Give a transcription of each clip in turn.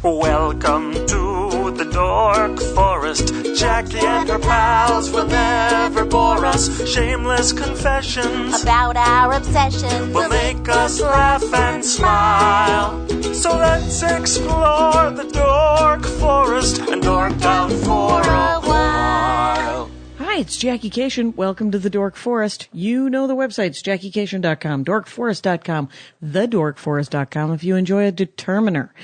Welcome to the Dork Forest. Jackie and her pals will never bore us. Shameless confessions about our obsessions will make us laugh and smile. So let's explore the Dork Forest and dork out for a while. Hi, it's Jackie Cation. Welcome to the Dork Forest. You know the websites, JackieCation.com, DorkForest.com, TheDorkForest.com if you enjoy a determiner.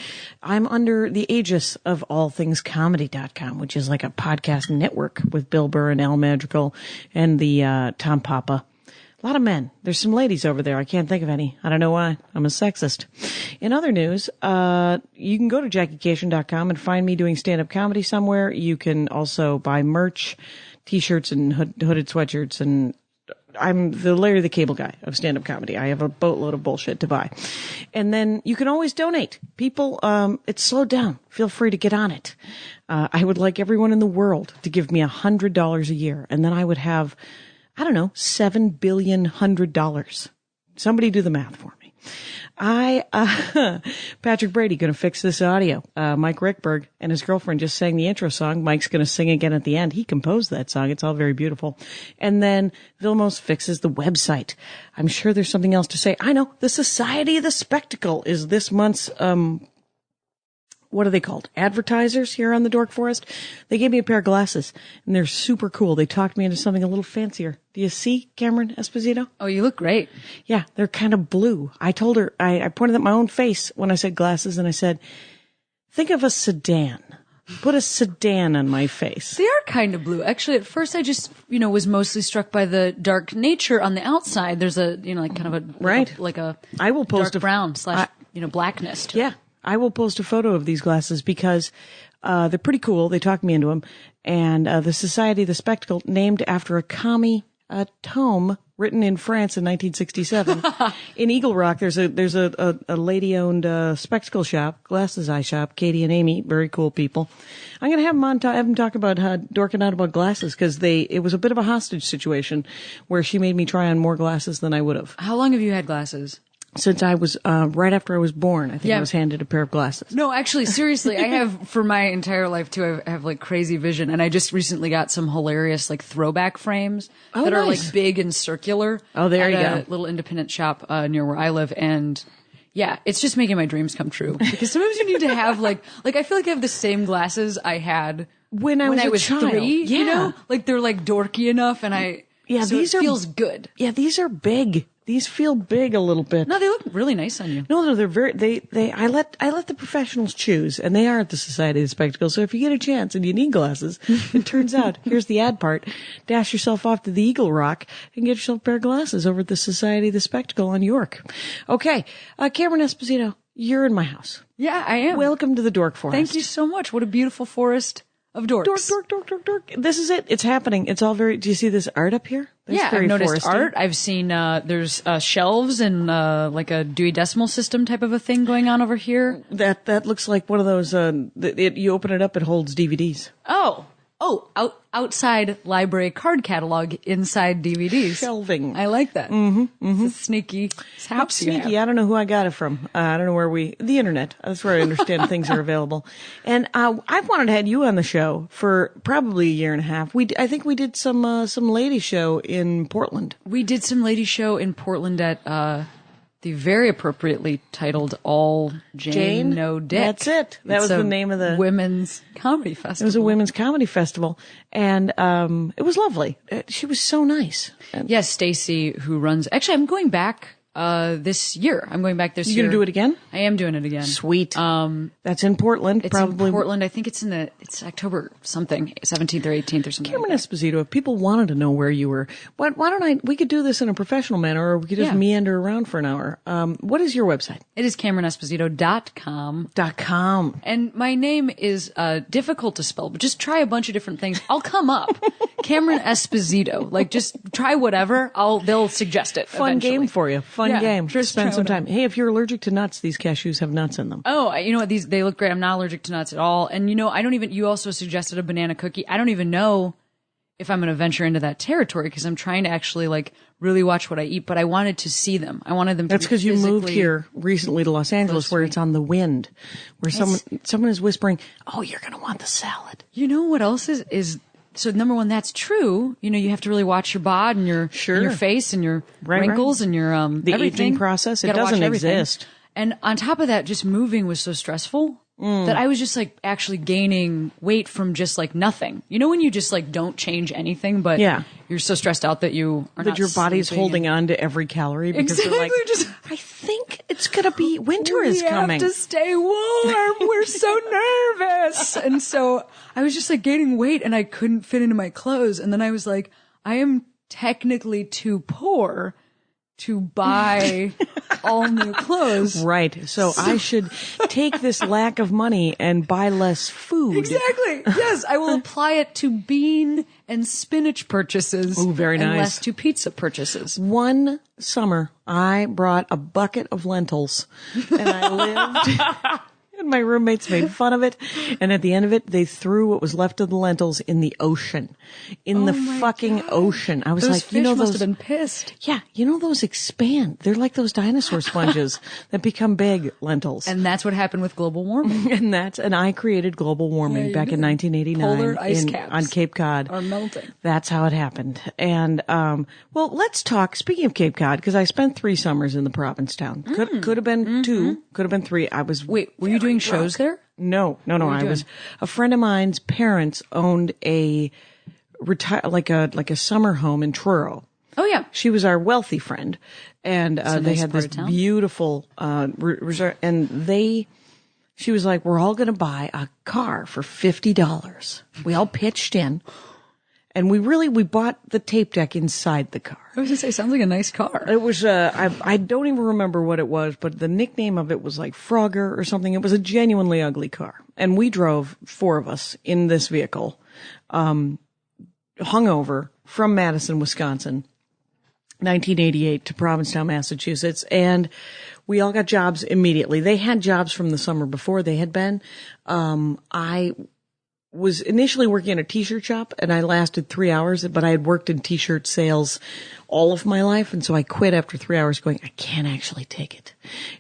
I'm under the aegis of AllThingsComedy.com, which is like a podcast network with Bill Burr and Al Madrigal and the Tom Papa. A lot of men. There's some ladies over there. I can't think of any. I don't know why. I'm a sexist. In other news, you can go to JackieCation.com and find me doing stand-up comedy somewhere. You can also buy merch, T-shirts and hooded sweatshirts, and I'm the Larry the Cable Guy of stand-up comedy. I have a boatload of bullshit to buy. And then you can always donate. People, it's slowed down. Feel free to get on it. I would like everyone in the world to give me $100 a year, and then I would have, I don't know, $7 billion $100. Somebody do the math for me. Patrick Brady gonna fix this audio. Mike Rickberg and his girlfriend just sang the intro song. Mike's gonna sing again at the end. He composed that song. It's all very beautiful. And then Vilmos fixes the website. I'm sure there's something else to say. I know. The Society of the Spectacle is this month's, what are they called? Advertisers here on the Dork Forest. They gave me a pair of glasses, and they're super cool. They talked me into something a little fancier. Do you see, Cameron Esposito? Oh, you look great. Yeah, they're kind of blue. I told her, I pointed at my own face when I said glasses, and I said, think of a sedan. Put a sedan on my face. They are kind of blue. Actually, at first I just, was mostly struck by the dark nature on the outside. There's a, like kind of a, right. like a I will post dark brown / blackness to it. Yeah. I will post a photo of these glasses because they're pretty cool. They talked me into them. And the Society of the Spectacle, named after a commie tome written in France in 1967. In Eagle Rock, there's a lady-owned spectacle shop, glasses eye shop, Katie and Amy, very cool people. I'm going to have them on have them talk about dorking out about glasses because it was a bit of a hostage situation where she made me try on more glasses than I would have. How long have you had glasses? Since I was, right after I was born, I think I was handed a pair of glasses. No, actually, seriously, I have, for my entire life too, I have like crazy vision, and I just recently got some hilarious like throwback frames that are like big and circular. Oh, there you go. At a little independent shop, near where I live, and yeah, it's just making my dreams come true. Because sometimes you need to have like I feel like I have the same glasses I had when I was child. 3, Yeah. Like they're like dorky enough, and so feels good. Yeah, these are big. These feel big a little bit. No, they look really nice on you. No, they're I let the professionals choose, and they are at the Society of the Spectacle. So if you get a chance and you need glasses, it turns out, here's the ad part, dash yourself off to the Eagle Rock and get yourself a pair of glasses over at the Society of the Spectacle on York. Okay. Cameron Esposito, you're in my house. Yeah, I am. Welcome to the Dork Forest. Thank you so much. What a beautiful forest of dorks. Dork. This is it. It's happening. It's all very, do you see this art up here? I've noticed art. I've seen, there's, shelves and, like a Dewey Decimal System type of a thing going on over here. That looks like one of those, you open it up, it holds DVDs. Outside library card catalog, inside DVDs. Shelving. I like that. It's a sneaky, It's sneaky. I don't know who I got it from. I don't know the internet. That's where I understand things are available. And, I've wanted to have you on the show for probably a year and a half. I think we did some lady show in Portland. We did some lady show in Portland at, the very appropriately titled All Jane No Dick. That's it. That was the name of the women's comedy festival. It was a women's comedy festival, and it was lovely. She was so nice. Yes, Stacy, who runs. Actually, I'm going back this year. I'm going back this year. You gonna do it again? I am doing it again. Sweet. That's in Portland. It's probably in Portland. I think it's October something, 17th or 18th or something. Cameron like that. Esposito, if people wanted to know where you were, why don't we could do this in a professional manner, or we could just meander around for an hour. What is your website? It is CameronEsposito.com. .com. And my name is difficult to spell, but just try a bunch of different things. I'll come up. Cameron Esposito. Like, just try whatever. They'll suggest it. Fun eventually. game for you. Fun game. Just spend some time. Hey, if you're allergic to nuts, these cashews have nuts in them. Oh, you know what? They look great. I'm not allergic to nuts at all. And you also suggested a banana cookie. I don't even know if I'm going to venture into that territory, because I'm trying to actually like really watch what I eat, but I wanted to see them. I wanted them to That's be because you moved physically here recently to Los Angeles, where it's on the wind, where someone is whispering, "Oh, you're going to want the salad." You know what else is so number one, that's true. You know, you have to really watch your bod and your and your face and your wrinkles and your the everything. aging process. You It gotta watch doesn't everything. exist. And on top of that, just moving was so stressful that I was just like actually gaining weight from just like nothing. You know, when you just like don't change anything, but you're so stressed out that you are not That your body's holding on to every calorie because they're like, I think it's going to be winter is coming. We have to stay warm. We're so nervous. And so I was just like gaining weight and I couldn't fit into my clothes. And then I was like, I am technically too poor to buy all new clothes. Right. So I should take this lack of money and buy less food. Exactly. Yes. I will apply it to bean and spinach purchases. Ooh, very and nice. less to pizza purchases. One summer, I brought a bucket of lentils and I lived... And my roommates made fun of it. And at the end of it, they threw what was left of the lentils in the ocean. In the fucking ocean. I was Those like, fish you know, must those have been pissed. Yeah, you know, those expand. They're like those dinosaur sponges that become big lentils. And that's what happened with global warming. And I created global warming back in 1989 Polar ice caps on Cape Cod. are melting. That's how it happened. And, well, let's talk, speaking of Cape Cod, because I spent 3 summers in the Provincetown. Could have been 2, could have been 3. I was Wait, were you doing shows there? No. A friend of mine's parents owned a like a summer home in Truro. Oh yeah. She was our wealthy friend, and they nice had part this of town. beautiful resort. And she was like, "We're all going to buy a car for $50." We all pitched in, and we bought the tape deck inside the car. I was going to say, sounds like a nice car. It was, I don't even remember what it was, but the nickname of it was like Frogger or something. It was a genuinely ugly car. And we drove 4 of us in this vehicle, hungover from Madison, Wisconsin, 1988 to Provincetown, Massachusetts. And we all got jobs immediately. They had jobs from the summer before they had been. I was initially working at a t-shirt shop and I lasted 3 hours, but I had worked in t-shirt sales all of my life. And so I quit after 3 hours going, I can't actually take it.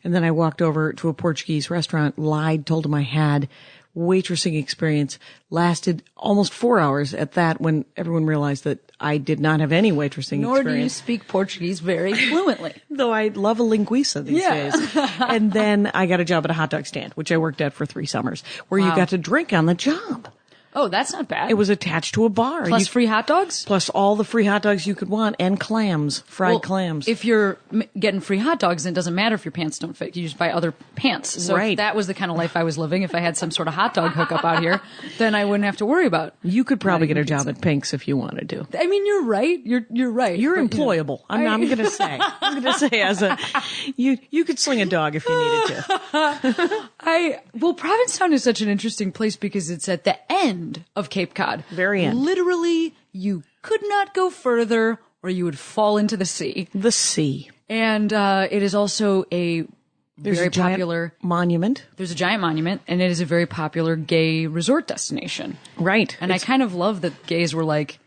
And then I walked over to a Portuguese restaurant, lied, told them I had waitressing experience, lasted almost 4 hours at that when everyone realized that I did not have any waitressing Nor experience. do you speak Portuguese very fluently. Though I love a linguiça these days. And then I got a job at a hot dog stand, which I worked at for 3 summers, where you got to drink on the job. Oh, that's not bad. It was attached to a bar. Plus free hot dogs? Plus all the free hot dogs you could want and clams, fried clams. If you're getting free hot dogs, then it doesn't matter if your pants don't fit. You just buy other pants. So if that was the kind of life I was living, if I had some sort of hot dog hookup out here, then I wouldn't have to worry about. You could probably get a job at Pink's if you wanted to. I mean, you're right. You're right. You're But, employable. I'm going to say. I'm going to say as a you could sling a dog if you needed to. Provincetown is such an interesting place because it's at the end of Cape Cod. Very end. Literally, you could not go further or you would fall into the sea. The sea. And it is also a very popular monument. There's a giant monument, and it is a very popular gay resort destination. Right. And I kind of love that gays were like,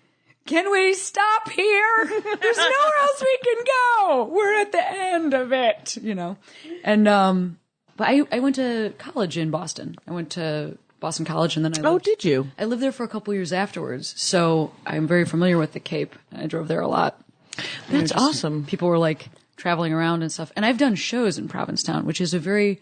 can we stop here? There's nowhere else we can go. We're at the end of it, you know. And but I went to college in Boston. I went to Boston College, and then I lived, Oh, did you? I lived there for a couple years afterwards, so I'm very familiar with the Cape. I drove there a lot. That's awesome. People were like traveling around and stuff, and I've done shows in Provincetown, which is a very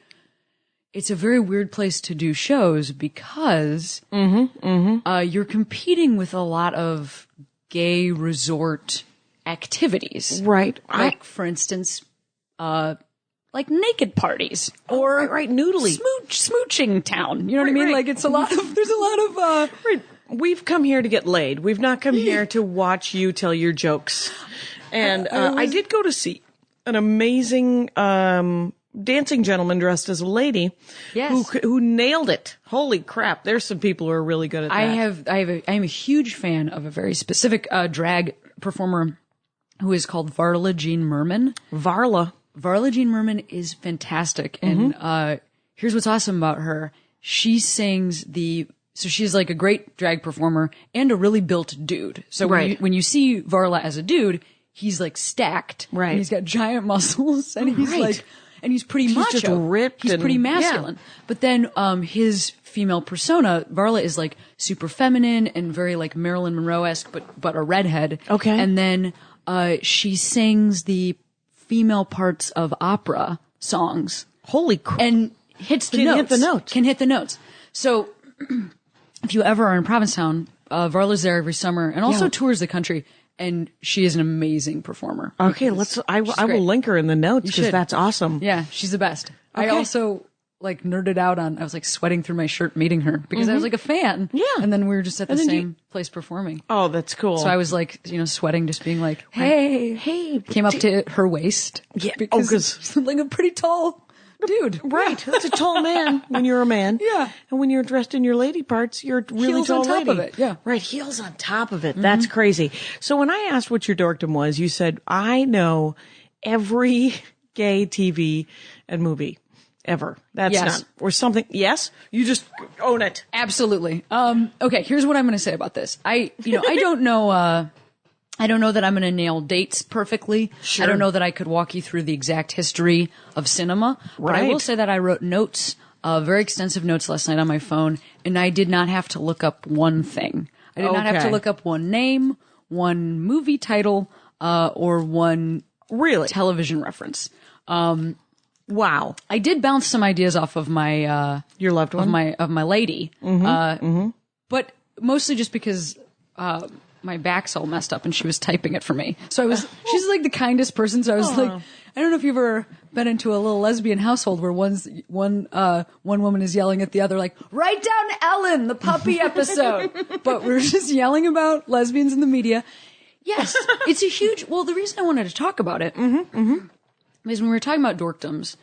weird place to do shows because you're competing with a lot of gay resort activities, Right. like for instance, like naked parties or right, noodly. smooching town. You know what I mean? Right. Like there's a lot of Right. We've come here to get laid. We've not come here to watch you tell your jokes. And I did go to see an amazing dancing gentleman dressed as a lady. Yes. who nailed it. Holy crap! There's some people who are really good at that. I am a huge fan of a very specific drag performer who is called Varla Jean Merman. Varla Jean Merman is fantastic, and here's what's awesome about her: she sings the so she's like a great drag performer and a really built dude. So Right. when you see Varla as a dude, he's like stacked. Right. And he's got giant muscles and he's Right. like, and he's pretty He's macho. just ripped He's and- pretty yeah. masculine. But then, his female persona, Varla, is like super feminine and very like Marilyn Monroe-esque, but a redhead. Okay. And then, she sings the female parts of opera songs Holy crap. and hits the Can notes. hit the notes. Can hit the notes. So if you ever are in Provincetown, Varla's there every summer and also Yeah. tours the country. And she is an amazing performer. Okay, because I she's will great. link her in the notes because should. that's awesome. Yeah, she's the best. I Okay. also like nerded out on, I was like sweating through my shirt meeting her because I was like a fan. Yeah. And then we were just at the And then same place performing. Oh, that's cool. So I was like, sweating, just being like, hey, came up to her waist. Yeah. Because 'cause- she's like a pretty tall dude. Right. That's a tall man when you're a man. Yeah. And when you're dressed in your lady parts, you're a really Heels tall on top lady. of it, yeah. Right. Heels on top of it. That's crazy. So when I asked what your dorkdom was, you said, I know every gay TV and movie ever. That's Yes. not, or something. Yes. You just own it. Absolutely. Okay, here's what I'm going to say about this. I don't know, I don't know that I'm going to nail dates perfectly. Sure. I don't know that I could walk you through the exact history of cinema. But I will Right. say that I wrote notes, very extensive notes last night on my phone, and I did not have to look up one thing. I did not have to Okay. look up one name, one movie title, or one Really? television reference. Wow. I did bounce some ideas off of my, Your loved one? of my lady. But mostly just because, my back's all messed up and she was typing it for me. So she's like the kindest person. So I was like, I don't know if you've ever been into a little lesbian household where one woman is yelling at the other, like, write down Ellen, the puppy episode. But we're just yelling about lesbians in the media. Yes, it's a huge, well, the reason I wanted to talk about it is when we were talking about dorkdoms,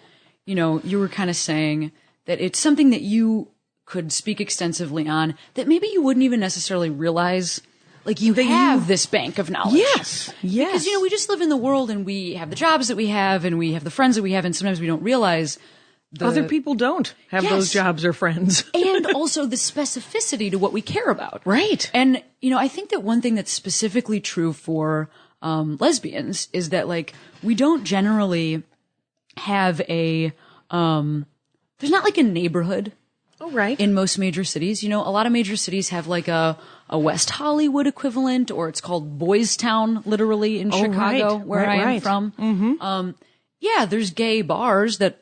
you were kind of saying that it's something that you could speak extensively on that maybe you wouldn't even necessarily realize. Like you have this bank of knowledge. Yes. Yes. Because, we just live in the world and we have the jobs that we have and we have the friends that we have and sometimes we don't realize Other people don't have Yes. those jobs or friends. and also the specificity to what we care about. Right. And, I think that one thing that's specifically true for lesbians is that, like, we don't generally have there's not like a neighborhood Oh, right. in most major cities. A lot of major cities have like a West Hollywood equivalent, or it's called Boys Town, literally in Chicago, right. where Right, I am right. from. Mm-hmm. Yeah, there's gay bars that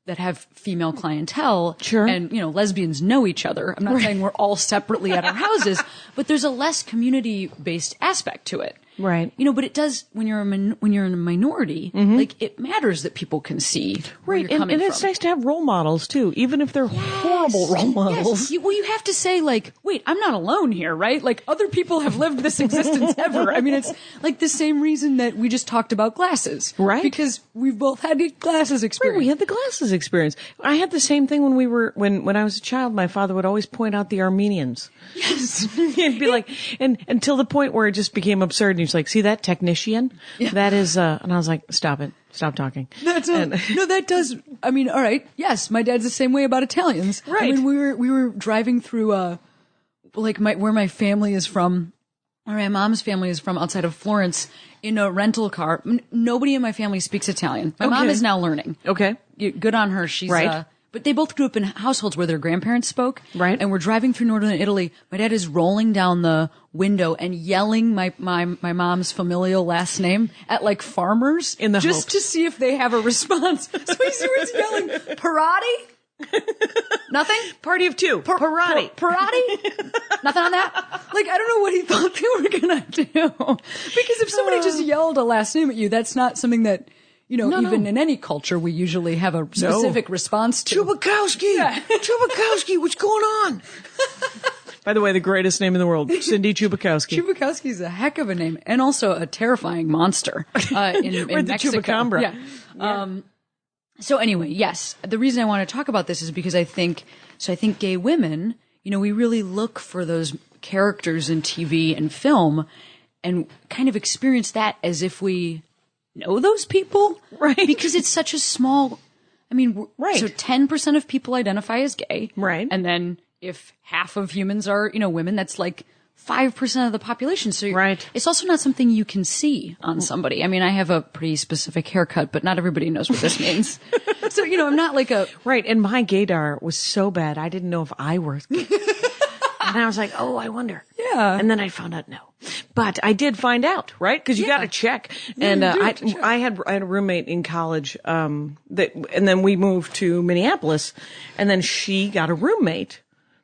have female clientele. Sure. And, lesbians know each other. I'm not saying we're all separately at our houses, but there's a less community-based aspect to it. Right. But it does, when you're in a minority, like, it matters that people can see where Right. you're coming And from. it's nice to have role models too, even if they're horrible role models. Yes. You have to say, like, wait, I'm not alone here, right? Like, other people have lived this existence ever. I mean, it's like the same reason that we just talked about glasses. Right. Because we've both had glasses Right, experience. we had the glasses experience. I had the same thing when I was a child. My father would always point out the Armenians. Yes. He'd be like, and until the point where it just became absurd. And he was like, "See that technician? Yeah. That is." And I was like, "Stop it! Stop talking." No, that does. I mean, all right. Yes, my dad's the same way about Italians. Right. I mean, we were driving through, like where my family is from, where my mom's family is from, outside of Florence, in a rental car. Nobody in my family speaks Italian. My mom Okay. is now learning. Okay. Good on her. She's Right. but they both grew up in households where their grandparents spoke. Right. And we're driving through northern Italy. My dad is rolling down the window and yelling my mom's familial last name at like farmers In the just hopes. to see if they have a response. So he starts yelling, Parati? Nothing? Party of two. Parati. Parati? Nothing on that? Like, I don't know what he thought they were gonna do. Because if somebody just yelled a last name at you, that's not something that, even in any culture, we usually have a specific response to. Chubakowski. Yeah. Chubakowski. What's going on? By the way, the greatest name in the world, Cindy Chubakowski. Chubakowski is a heck of a name, and also a terrifying monster in Right, the Mexico. Chupacabra. Yeah. So anyway, yes, the reason I want to talk about this is because I think gay women, we really look for those characters in TV and film, and kind of experience that as if we know those people, Right. Because it's such a small. I mean, Right. So 10% of people identify as gay, Right. And then if half of humans are, women, that's like 5% of the population. So Right. it's also not something you can see on somebody. I mean, I have a pretty specific haircut, but not everybody knows what this means. So, I'm not like a... Right. And my gaydar was so bad, I didn't know if I were. And I was like, oh, I wonder. Yeah. And then I found out no. But I did find out, right? Because you got to check. And I had a roommate in college and then we moved to Minneapolis, and then she got a roommate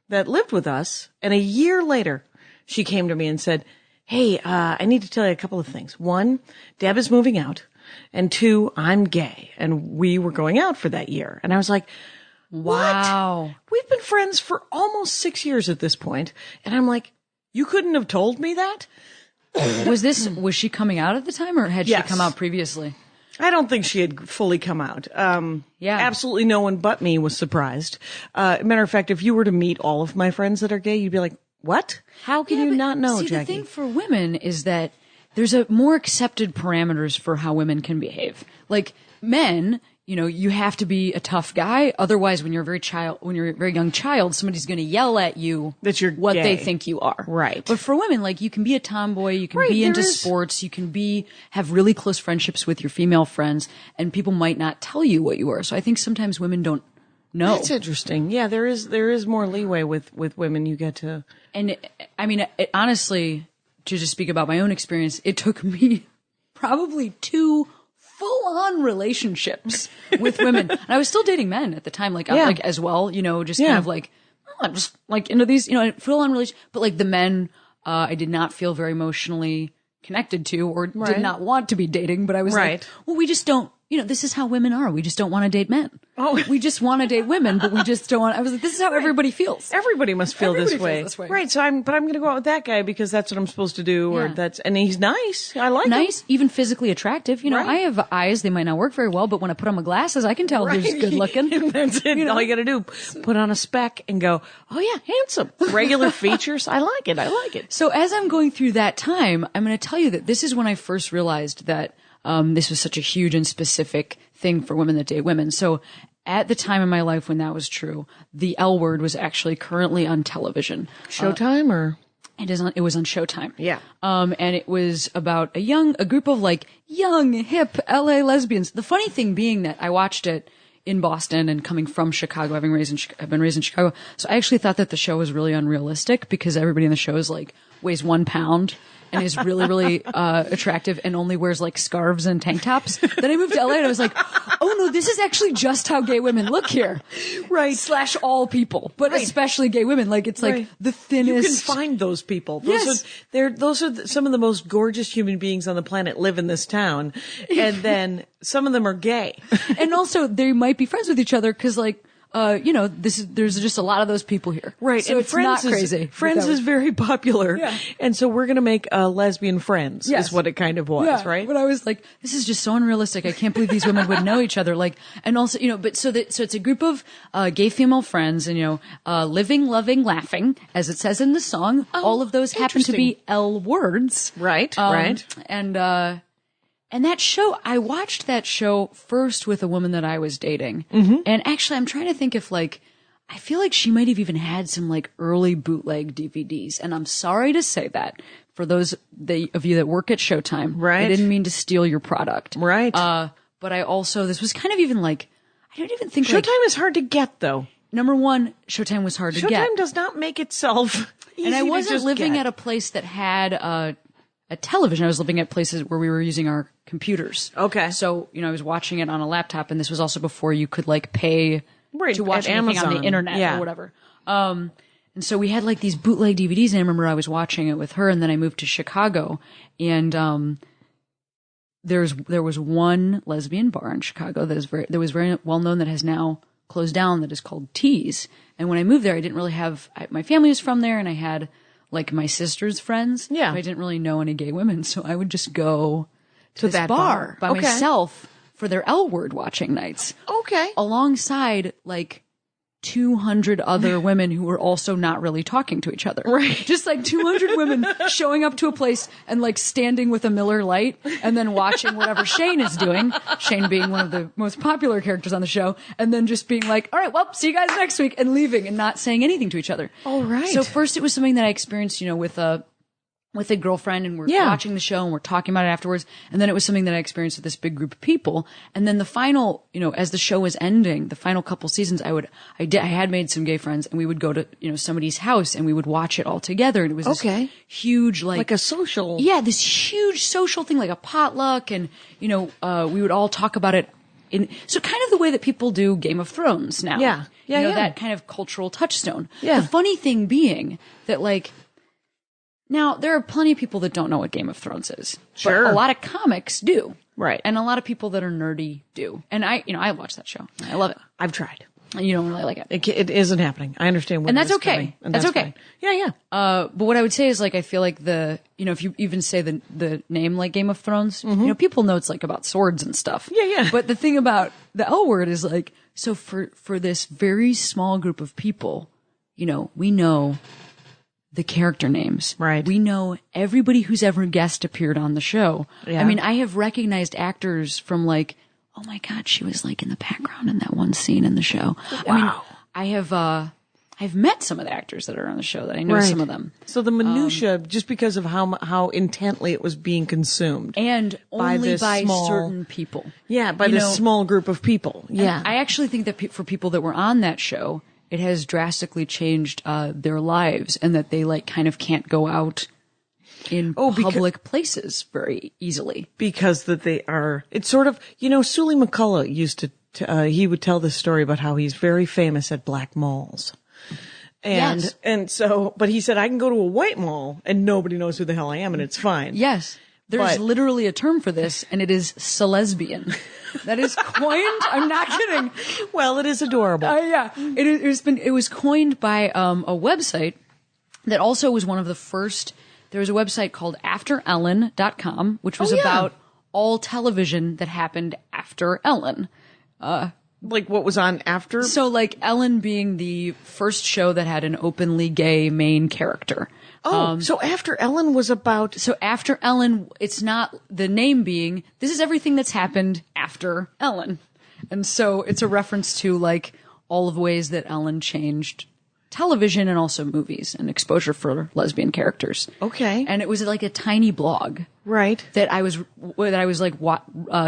that lived with us. And a year later, she came to me and said, hey, I need to tell you a couple of things. One, Deb is moving out. And two, I'm gay. And we were going out for that year. And I was like, wow. what? We've been friends for almost 6 years at this point. And I'm like, you couldn't have told me that? Was she coming out at the time, or had Yes. she come out previously? I don't think she had fully come out. Yeah. Absolutely no one but me was surprised. Matter of fact, if you were to meet all of my friends that are gay, you'd be like, what? How can you but not know, see, Jackie? the thing for women is that there's a more accepted parameters for how women can behave. Like men, you have to be a tough guy. Otherwise, when you're a very young child, somebody's going to yell at you That you're what gay. they think you are. Right. But for women, like, you can be a tomboy, you can Right, be into there is- sports, you can have really close friendships with your female friends, and people might not tell you what you are. So I think sometimes women don't know. That's interesting. Yeah, there is more leeway with women. You get to. And I mean, honestly, to just speak about my own experience, it took me probably 2 full-on relationships with women. And I was still dating men at the time, like, Yeah. like as well, just Yeah. kind of like, I'm just like into these, full-on relationship. But like the men, I did not feel very emotionally connected to, or Right. did not want to be dating. But I was Right. like, well, we just don't. This is how women are. We just don't want to date men. Oh. We just want to date women, but we just don't want. I was like, this is how everybody feels. Everybody must feel Everybody this way. feels this way. Right. So I'm going to go out with that guy because that's what I'm supposed to do, or Yeah. and he's nice. I like him. Nice, even physically attractive. Right. I have eyes. They might not work very well, but when I put on my glasses, I can tell who's good looking. That's it. All you got to do, put on a spec and go, oh yeah, handsome. Regular features. I like it. I like it. So as I'm going through that time, I'm going to tell you that this is when I first realized that this was such a huge and specific thing for women that date women. So at the time in my life when that was true, the L Word was actually currently on television. Showtime or? It was on Showtime. Yeah. And it was about a group of like young, hip LA lesbians. The funny thing being that I watched it in Boston and coming from Chicago, I've been raised in Chicago. So I actually thought that the show was really unrealistic because everybody in the show is like weighs 1 pound and is really, really, attractive and only wears like scarves and tank tops. Then I moved to LA and I was like, oh no, this is actually just how gay women look here. Right. / all people, but especially gay women. Like it's like Right. the thinnest. You can find those people. Yes. Those are some of the most gorgeous human beings on the planet live in this town. And then some of them are gay. And also they might be friends with each other because like, there's just a lot of those people here. Right. So and it's Friends not crazy. Friends is very popular. Yeah. And so we're going to make lesbian Friends Yes. is what it kind of was, Yeah, right? But I was like, this is just so unrealistic. I can't believe these women would know each other. Like, and also, but so it's a group of gay female friends, and living, loving, laughing, as it says in the song. All of those happen to be L words. Right, right. And that show, I watched that show first with a woman that I was dating. Mm-hmm. And actually, I'm trying to think if I feel like she might have even had some like early bootleg DVDs. And I'm sorry to say that for those of you that work at Showtime. Right. I didn't mean to steal your product. Right. But I also, this was kind of even like, I don't even think Showtime is hard to get, though. number one, Showtime was hard to get. Showtime does not make itself easy And I to wasn't just living get. at a place that had a television. I was living at places where we were using our computers. Okay. So, I was watching it on a laptop, and this was also before you could like pay Right, to watch at anything on Amazon. the internet Yeah. or whatever. And so we had like these bootleg DVDs, and I remember I was watching it with her, and then I moved to Chicago, and there was one lesbian bar in Chicago that was very well known, that has now closed down, that is called Tees. And when I moved there, I didn't really have my family was from there, and I had like my sister's friends. Yeah. But I didn't really know any gay women, so I would just go to this that bar bar. by Okay. myself for their L Word watching nights. Okay. Alongside like 200 other women who were also not really talking to each other. Right. Just like 200 women showing up to a place and like standing with a Miller Lite and then watching whatever Shane is doing. Shane being one of the most popular characters on the show. And then just being like, all right, well, see you guys next week, and leaving and not saying anything to each other. All right. So first it was something that I experienced, with a girlfriend, and we're watching the show and we're talking about it afterwards. And then it was something that I experienced with this big group of people. And then the final, as the show was ending, the final couple seasons, I had made some gay friends, and we would go to, somebody's house and we would watch it all together. And it was this huge, like a social. Yeah, this huge social thing, like a potluck. And, we would all talk about it so kind of the way that people do Game of Thrones now. Yeah. Yeah. That kind of cultural touchstone. Yeah. The funny thing being that now, there are plenty of people that don't know what Game of Thrones is. Sure. But a lot of comics do. Right. And a lot of people that are nerdy do. And I watch that show. I love it. I've tried. And you don't really like it. It isn't happening. I understand. And that's okay. That's okay. Fine. Yeah. But what I would say is I feel like if you even say the name like Game of Thrones, people know it's about swords and stuff. Yeah. But the thing about the L word is so for this very small group of people, we know the character names. Right. We know everybody who's ever guest appeared on the show. Yeah. I mean, I have recognized actors from oh my God, she was in the background in that one scene in the show. Wow. I mean, I've met some of the actors that are on the show that I know some of them. So the minutia, just because of how intently it was being consumed. And only by small, certain people. Yeah, by this small group of people. Yeah. And I actually think that for people that were on that show, it has drastically changed their lives, and that they kind of can't go out in public places very easily. Because that they are, it's sort of, Sully McCullough used to he would tell this story about how he's very famous at black malls. And so, but he said, I can go to a white mall and nobody knows who the hell I am and it's fine. Yes. There's literally a term for this, and it is celesbian. That is coined. I'm not kidding. Well, it is adorable. Yeah. It was coined by a website that also was one of the first. There was a website called AfterEllen.com, which was about all television that happened after Ellen. What was on after? So Ellen being the first show that had an openly gay main character. So After Ellen was about... So After Ellen, it's not the name being, this is everything that's happened after Ellen. And so it's a reference to all of the ways that Ellen changed television and also movies and exposure for lesbian characters. Okay. And it was a tiny blog. Right. That I was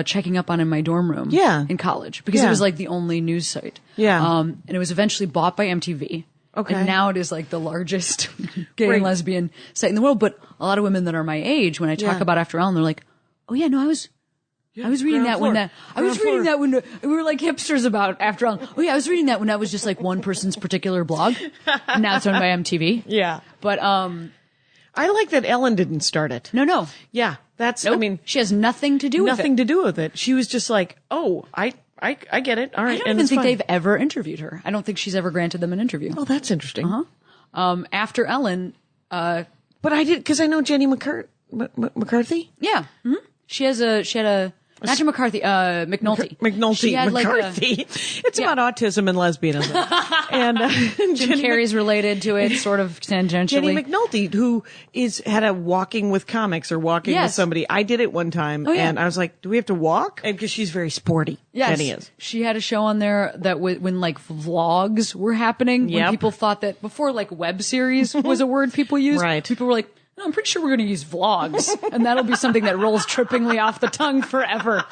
checking up on in my dorm room. Yeah. In college. Because it was the only news site. Yeah. And it was eventually bought by MTV. Okay. And now it is the largest gay and lesbian site in the world. But a lot of women that are my age, when I talk about After Ellen, they're like, oh yeah, no, I was reading that when we were hipsters about After Ellen. Oh yeah, I was reading that when that was just one person's particular blog. And now it's owned by MTV. Yeah. But, I like that Ellen didn't start it. No. Yeah. That's, nope. I mean. She has nothing to do with it. Nothing to do with it. She was just I get it. All right. I don't even think they've ever interviewed her. I don't think she's ever granted them an interview. Oh, that's interesting. After Ellen, but I did, cause I know Jenny McCarthy. Yeah. Mm-hmm. She had a, not Jim McCarthy, McNulty. McNulty, McCarthy. It's about autism and lesbianism. And Jim Carrey's related to it, sort of tangentially. Jenny McNulty, who had a walking with comics or walking with somebody. I did it one time, and I was like, "Do we have to walk?" And because she's very sporty, Jenny is. She had a show on there that when vlogs were happening, when people thought that before web series was a word people used, people were like, no, I'm pretty sure we're going to use vlogs, and that'll be something that rolls trippingly off the tongue forever.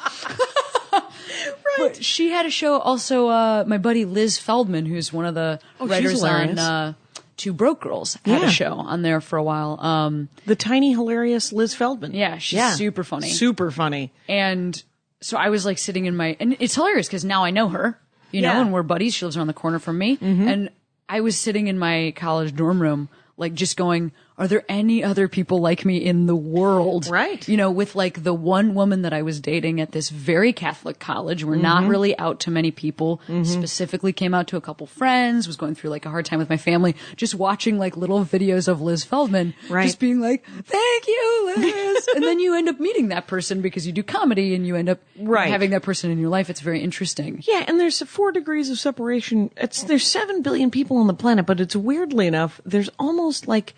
But she had a show also, my buddy Liz Feldman, who's one of the writers on Two Broke Girls, had a show on there for a while. The tiny, hilarious Liz Feldman. Yeah, she's super funny. Super funny. And so I was sitting in and it's hilarious because now I know her, and we're buddies. She lives around the corner from me. Mm-hmm. And I was sitting in my college dorm room, just going, are there any other people like me in the world? Right. You know, with like the one woman that I was dating at this very Catholic college, we're not really out to many people, specifically came out to a couple friends, was going through like a hard time with my family, just watching like little videos of Liz Feldman, just being like, thank you, Liz. And then you end up meeting that person because you do comedy and you end up having that person in your life. It's very interesting. Yeah, and there's 4 degrees of separation. There's 7 billion people on the planet, but it's weirdly enough, there's almost like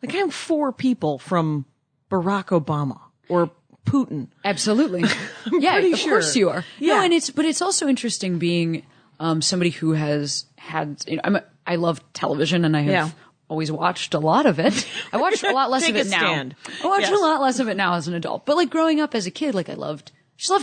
I'm 4 people from Barack Obama or Putin. Absolutely. Yeah, of course you are. Yeah. No, but it's also interesting being somebody who has had, you know, I love television and I have always watched a lot of it. I watch a lot less of it now. Stand. I watch a lot less of it now as an adult. But like growing up as a kid, like just loved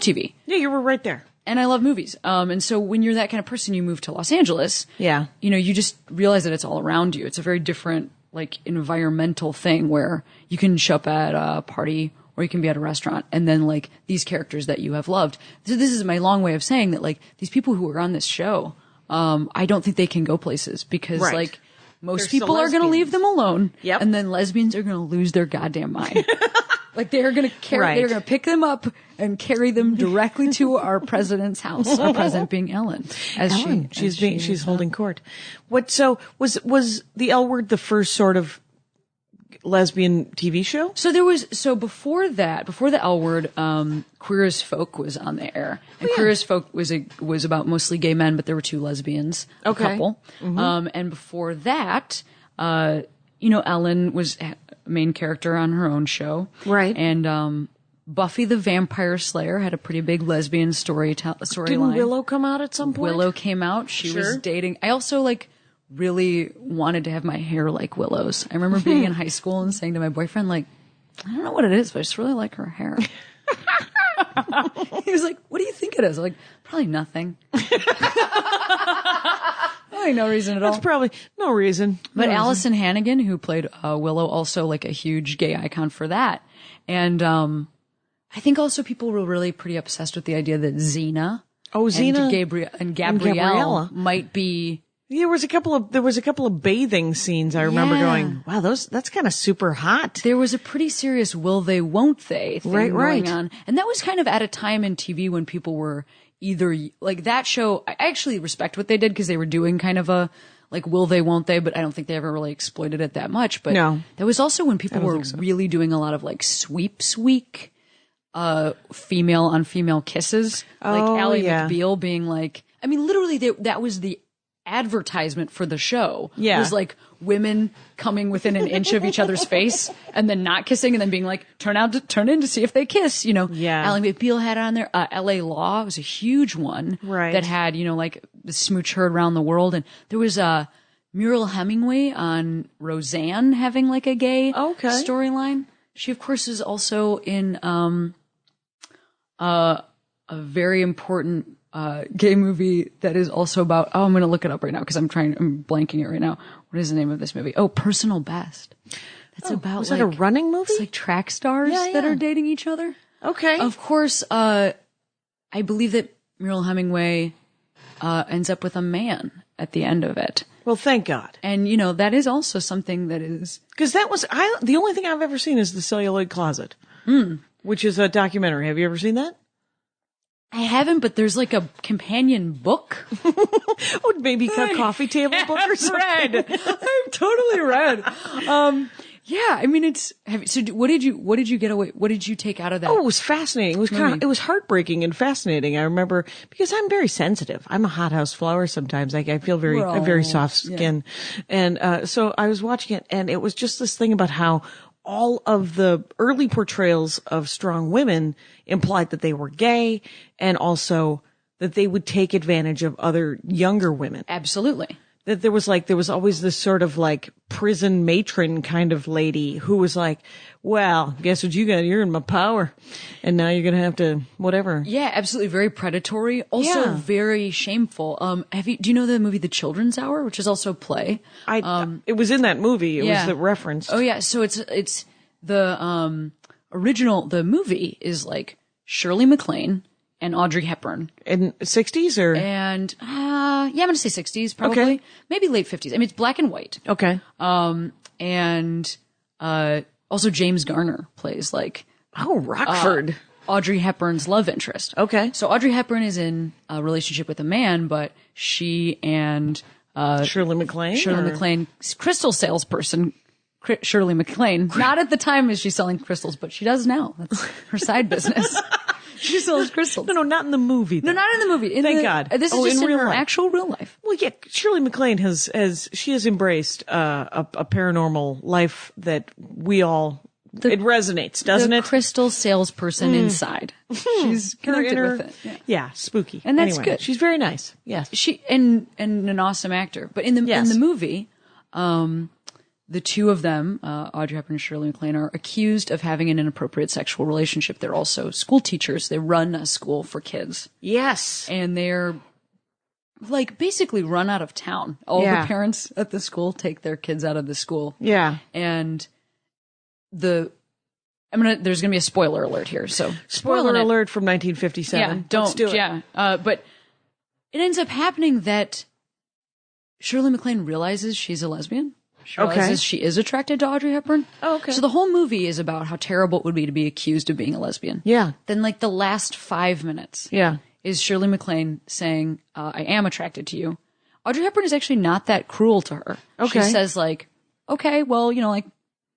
TV. Yeah, you were right there. And I love movies. And so when you're that kind of person, you move to Los Angeles. Yeah. You know, you just realize that it's all around you. It's a very different, like, environmental thing where you can show up at a party or you can be at a restaurant and then, like, these characters that you have loved. So this is my long way of saying that, like, these people who are on this show, I don't think they can go places because, like, most people are going to leave them alone. Yep. And then lesbians are going to lose their goddamn mind. Like they're going to they're going to pick them up and carry them directly to our president's house. Our president being Ellen. She's holding court. So was the L Word the first sort of lesbian TV show? So before the L Word, Queer as Folk was on the air. And Queer as Folk was about mostly gay men, but there were 2 lesbians, a couple. And before that, you know, Ellen was main character on her own show. Right. And Buffy the Vampire Slayer had a pretty big lesbian storyline. Didn't Willow come out at some point? Willow came out. She was dating. I also like really wanted to have my hair like Willow's. I remember being in high school and saying to my boyfriend, like, I don't know what it is, but I just really like her hair. He was like, what do you think it is? I'm like, probably nothing. Probably no reason at all. That's probably no reason. But Allison Hannigan, who played Willow, also like a huge gay icon for that. And I think also people were really pretty obsessed with the idea that Xena and Gabrielle might be. There was a couple of bathing scenes I remember going, wow, that's kind of super hot. There was a pretty serious will they won't they thing going on. And that was kind of at a time in TV when people were either like that show. I actually respect what they did because they were doing kind of a like will they won't they, but I don't think they ever really exploited it that much. But that was also when people were really doing a lot of like sweeps week, female on female kisses. Like Ally McBeal being like, I mean, literally that was the advertisement for the show. Yeah. Was like women coming within an inch of each other's face and then not kissing and then being like, turn in to see if they kiss, you know. Yeah. Ally McBeal had it on there. LA Law was a huge one. Right. That had, you know, like the smooch heard around the world. And there was Muriel Hemingway on Roseanne having like a gay storyline. She of course is also in a very important gay movie that is also about, I'm going to look it up right now because I'm blanking it right now. What is the name of this movie? Oh, Personal Best. That's about was that a running movie? It's like track stars that are dating each other. Okay. Of course, I believe that Muriel Hemingway ends up with a man at the end of it. Well, thank God. And, you know, that is also something that is... Because the only thing I've ever seen is The Celluloid Closet, which is a documentary. Have you ever seen that? I haven't, but there's like a companion book. Or maybe a coffee table book or something. I've totally read. Yeah, I mean, what did you get away? What did you take out of that? Oh, it was fascinating. It was heartbreaking and fascinating. I remember because I'm very sensitive. I'm a hothouse flower sometimes. I feel very soft skin. And, so I was watching it and it was just this thing about how all of the early portrayals of strong women implied that they were gay and also that they would take advantage of other younger women. Absolutely. That there was always this sort of like prison matron kind of lady who was like, well, guess what you got? You're in my power. And now you're going to have to whatever. Yeah, absolutely. Very predatory. Also very shameful. Do you know the movie The Children's Hour, which is also a play? It was in that movie. It was the reference. Oh yeah. So it's the, original, the movie is like Shirley MacLaine and Audrey Hepburn. In 60s or? And, yeah, I'm going to say 60s probably. Okay. Maybe late 50s. I mean, it's black and white. Okay. And Also James Garner plays like Oh, Rockford. Audrey Hepburn's love interest. Okay. So Audrey Hepburn is in a relationship with a man, but she and Shirley MacLaine? Shirley MacLaine, crystal salesperson, Shirley MacLaine. Not at the time is she selling crystals, but she does now. That's her side business. She sells crystals. No, not in the movie. No, not in the movie. Thank God. This is just in real her life. actual real life. Well, yeah, Shirley MacLaine has embraced a paranormal life that we all, it resonates, doesn't the it? crystal salesperson inside. She's connected with it. Yeah, spooky. And that's Anyway, good. She's very nice. Yes. She and an awesome actor. But in the movie, the two of them, Audrey Hepburn and Shirley MacLaine, are accused of having an inappropriate sexual relationship. They're also school teachers. They run a school for kids. Yes. And they're like basically run out of town. All the parents at the school take their kids out of the school. Yeah. And there's gonna be a spoiler alert here. So Spoiler alert from 1957. Yeah, don't Let's do it. Yeah. But it ends up happening that Shirley MacLaine realizes she's a lesbian. She realizes she is attracted to Audrey Hepburn. Oh, okay. So the whole movie is about how terrible it would be to be accused of being a lesbian. Yeah. Then like the last 5 minutes is Shirley MacLaine saying, I am attracted to you. Audrey Hepburn is actually not that cruel to her. Okay. She says like, okay, well, like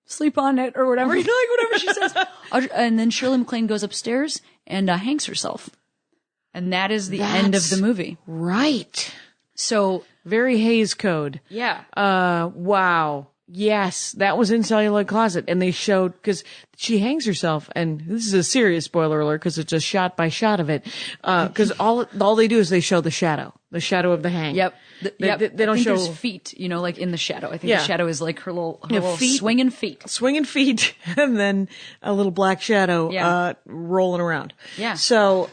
sleep on it or whatever, like whatever she says. And then Shirley MacLaine goes upstairs and hangs herself. And that is the end of the movie. Right. So very Hays Code. Yeah. Wow. Yes, that was in Celluloid Closet, and they showed, because she hangs herself, and this is a serious spoiler alert because it's a shot by shot of it. Because all they do is they show the shadow of the hang. Yep. They don't show there's feet, like in the shadow. I think the shadow is like her little feet, swinging feet, and then a little black shadow rolling around. Yeah. So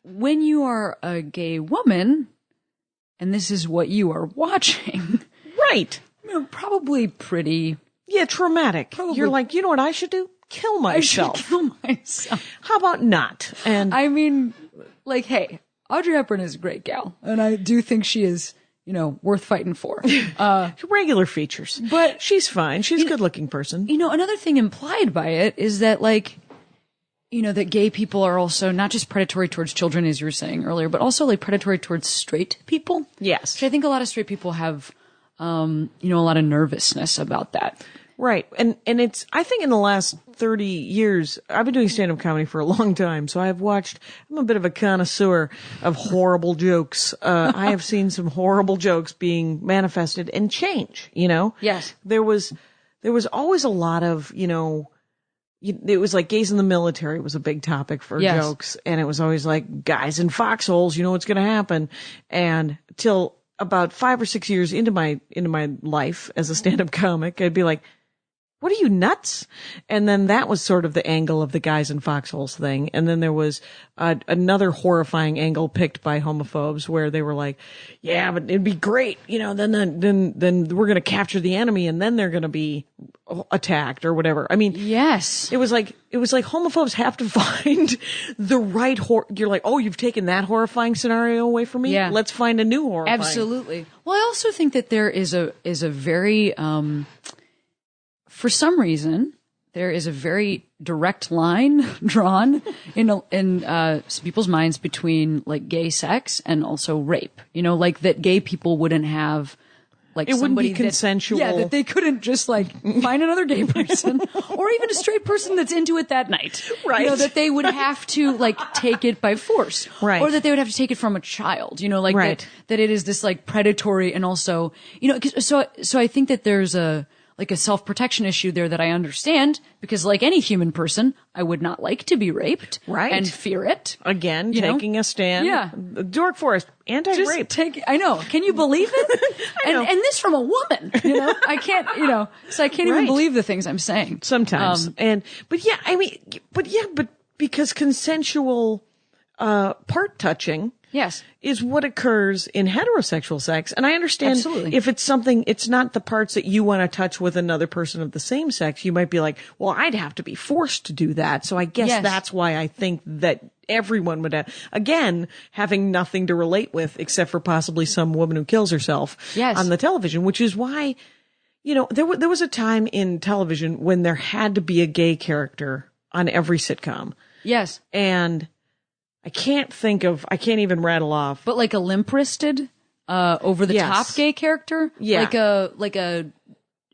when you are a gay woman, and this is what you are watching. Right. Probably pretty. Yeah, traumatic. Probably. You're like, you know what I should do? Kill myself. I should kill myself. How about not? And hey, Audrey Hepburn is a great gal, and I do think she is, worth fighting for. Regular features. But she's fine. She's a good-looking person. Another thing implied by it is that, that gay people are also not just predatory towards children, as you were saying earlier, but also predatory towards straight people. Yes. Which I think a lot of straight people have, a lot of nervousness about that. Right. And I think in the last 30 years, I've been doing stand-up comedy for a long time, so I'm a bit of a connoisseur of horrible jokes. I have seen some horrible jokes being manifested and change, Yes. There was always a lot of, it was like gays in the military was a big topic for jokes. And it was always like guys in foxholes, you know what's going to happen. And till about 5 or 6 years into my life as a stand-up comic, I'd be like, what are you, nuts? And then that was sort of the angle of the guys in foxholes thing. And then there was another horrifying angle picked by homophobes where they were like, yeah, but it'd be great. Then we're going to capture the enemy and then they're going to be attacked or whatever. I mean, yes, it was like homophobes have to find the right you're like, oh, you've taken that horrifying scenario away from me. Yeah. Let's find a new horrifying. Absolutely. Well, I also think that there is a very, for some reason, there is a very direct line drawn in people's minds between gay sex and also rape. That gay people wouldn't have it wouldn't be consensual. That they couldn't just find another gay person or even a straight person that's into it that night. Right. That they would have to take it by force. Right. Or that they would have to take it from a child. Right. That it is this predatory and also, so I think that there's a self-protection issue there that I understand because like any human person, I would not like to be raped. Right. And fear it. Again, taking a stand. Yeah. Dork Forest, anti-rape. I know. Can you believe it? I know. And this from a woman, I can't, so I can't even believe the things I'm saying. Sometimes. But because consensual, part touching. Yes. Is what occurs in heterosexual sex. And I understand if it's something, it's not the parts that you want to touch with another person of the same sex. You might be like, well, I'd have to be forced to do that. So I guess that's why I think that everyone would have, again, having nothing to relate with except for possibly some woman who kills herself on the television, which is why, there was a time in television when there had to be a gay character on every sitcom. Yes. And I can't even rattle off. But like a limp-wristed, over the top Yes. gay character? Yeah. Like a,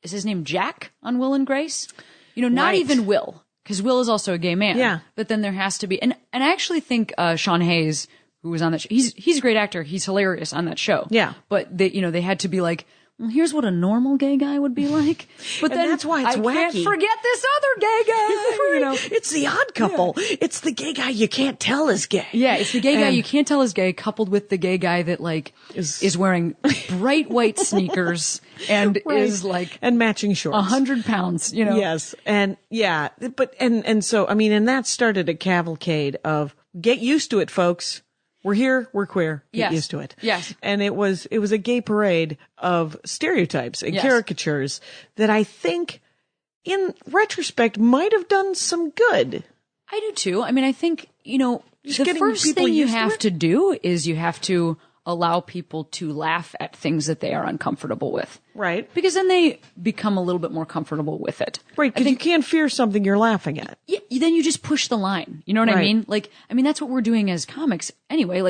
is his name Jack on Will and Grace? Not Right. even Will, because Will is also a gay man. Yeah. But then there has to be, and I actually think, Sean Hayes, who was on that show, he's a great actor. He's hilarious on that show. Yeah. But they had to be like, well, here's what a normal gay guy would be like. But And then that's why it's I wacky. can't forget this other gay guy. It's the odd couple. It's the gay guy you can't tell is gay. Yeah, it's the gay guy And- you can't tell is gay, coupled with the gay guy that is wearing bright white sneakers and Right. is like and matching shorts. 100 pounds. Yes. And yeah, but and so I mean, and that started a cavalcade of get used to it, folks. We're here, we're queer, get Yes. used to it. Yes. And it was a gay parade of stereotypes and Yes. caricatures that I think in retrospect might have done some good. I do too. I mean, I think, the getting first people thing you used to have it? to do is you have to allow people to laugh at things that they are uncomfortable with. Right. Because then they become a little bit more comfortable with it. Right, I because you think can't fear something you're laughing at. yeah, then you just push the line. You know what I Right. mean? That's what we're doing as comics anyway.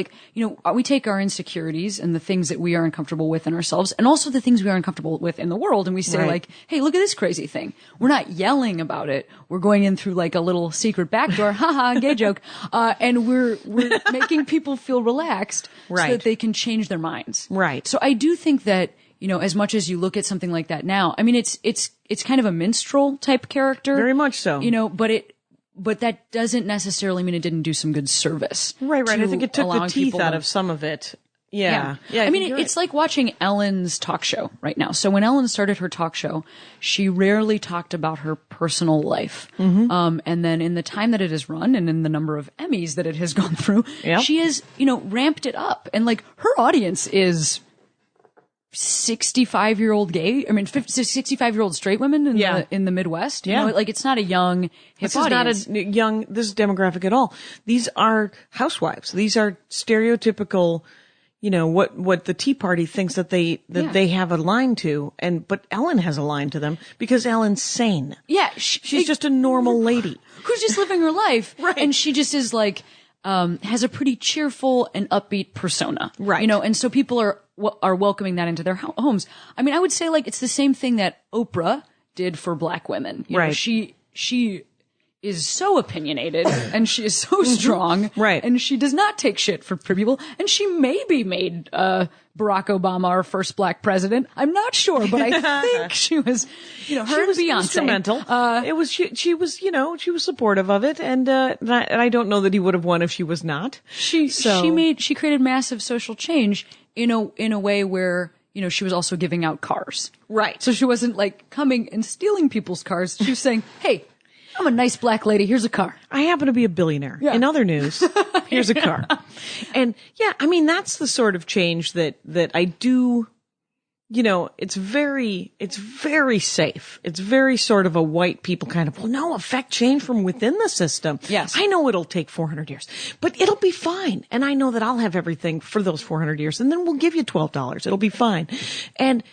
We take our insecurities and the things that we are uncomfortable with in ourselves and also the things we are uncomfortable with in the world. And we say Right. hey, look at this crazy thing. We're not yelling about it. We're going in through a little secret back door. Haha, gay joke. And we're making people feel relaxed so Right. that they can change their minds. Right. So I do think that, as much as you look at something like that now, I mean, it's kind of a minstrel type character. Very much so. But that doesn't necessarily mean it didn't do some good service. Right. I to think it took the allowing teeth people out to- of some of it. Yeah. I mean, think you're it's right. like watching Ellen's talk show right now. So when Ellen started her talk show, she rarely talked about her personal life. Mm-hmm. And then in the time that it has run and in the number of Emmys that it has gone through, Yep. she has, ramped it up. And her audience is 65-year-old gay. I mean, 65-year-old straight women in the Midwest. Yeah. It's not a young hip This audience. is not a young, this is demographic at all. These are housewives. These are stereotypical, what the Tea Party thinks that they have a line to. But Ellen has a line to them because Ellen's sane. Yeah. She's just a normal lady. who's just living her life. Right. And she just is has a pretty cheerful and upbeat persona. Right. And so people are welcoming that into their homes. I mean, I would say it's the same thing that Oprah did for black women. You know, Right. she is so opinionated and she is so strong. Right. And she does not take shit for people. And she maybe made, Barack Obama our first black president. I'm not sure, but I think she was, her She and was Beyonce. instrumental. It was she was she was supportive of it, and I don't know that he would have won if she was not. She created massive social change in a way where, she was also giving out cars. Right. So she wasn't coming and stealing people's cars. She was saying, hey, I'm a nice black lady. Here's a car. I happen to be a billionaire. Yeah. In other news, here's a car. And I mean, that's the sort of change that I do, it's very safe. It's very sort of a white people kind of, well, no, affect change from within the system. Yes. I know it'll take 400 years, but it'll be fine. And I know that I'll have everything for those 400 years, and then we'll give you $12. It'll be fine. And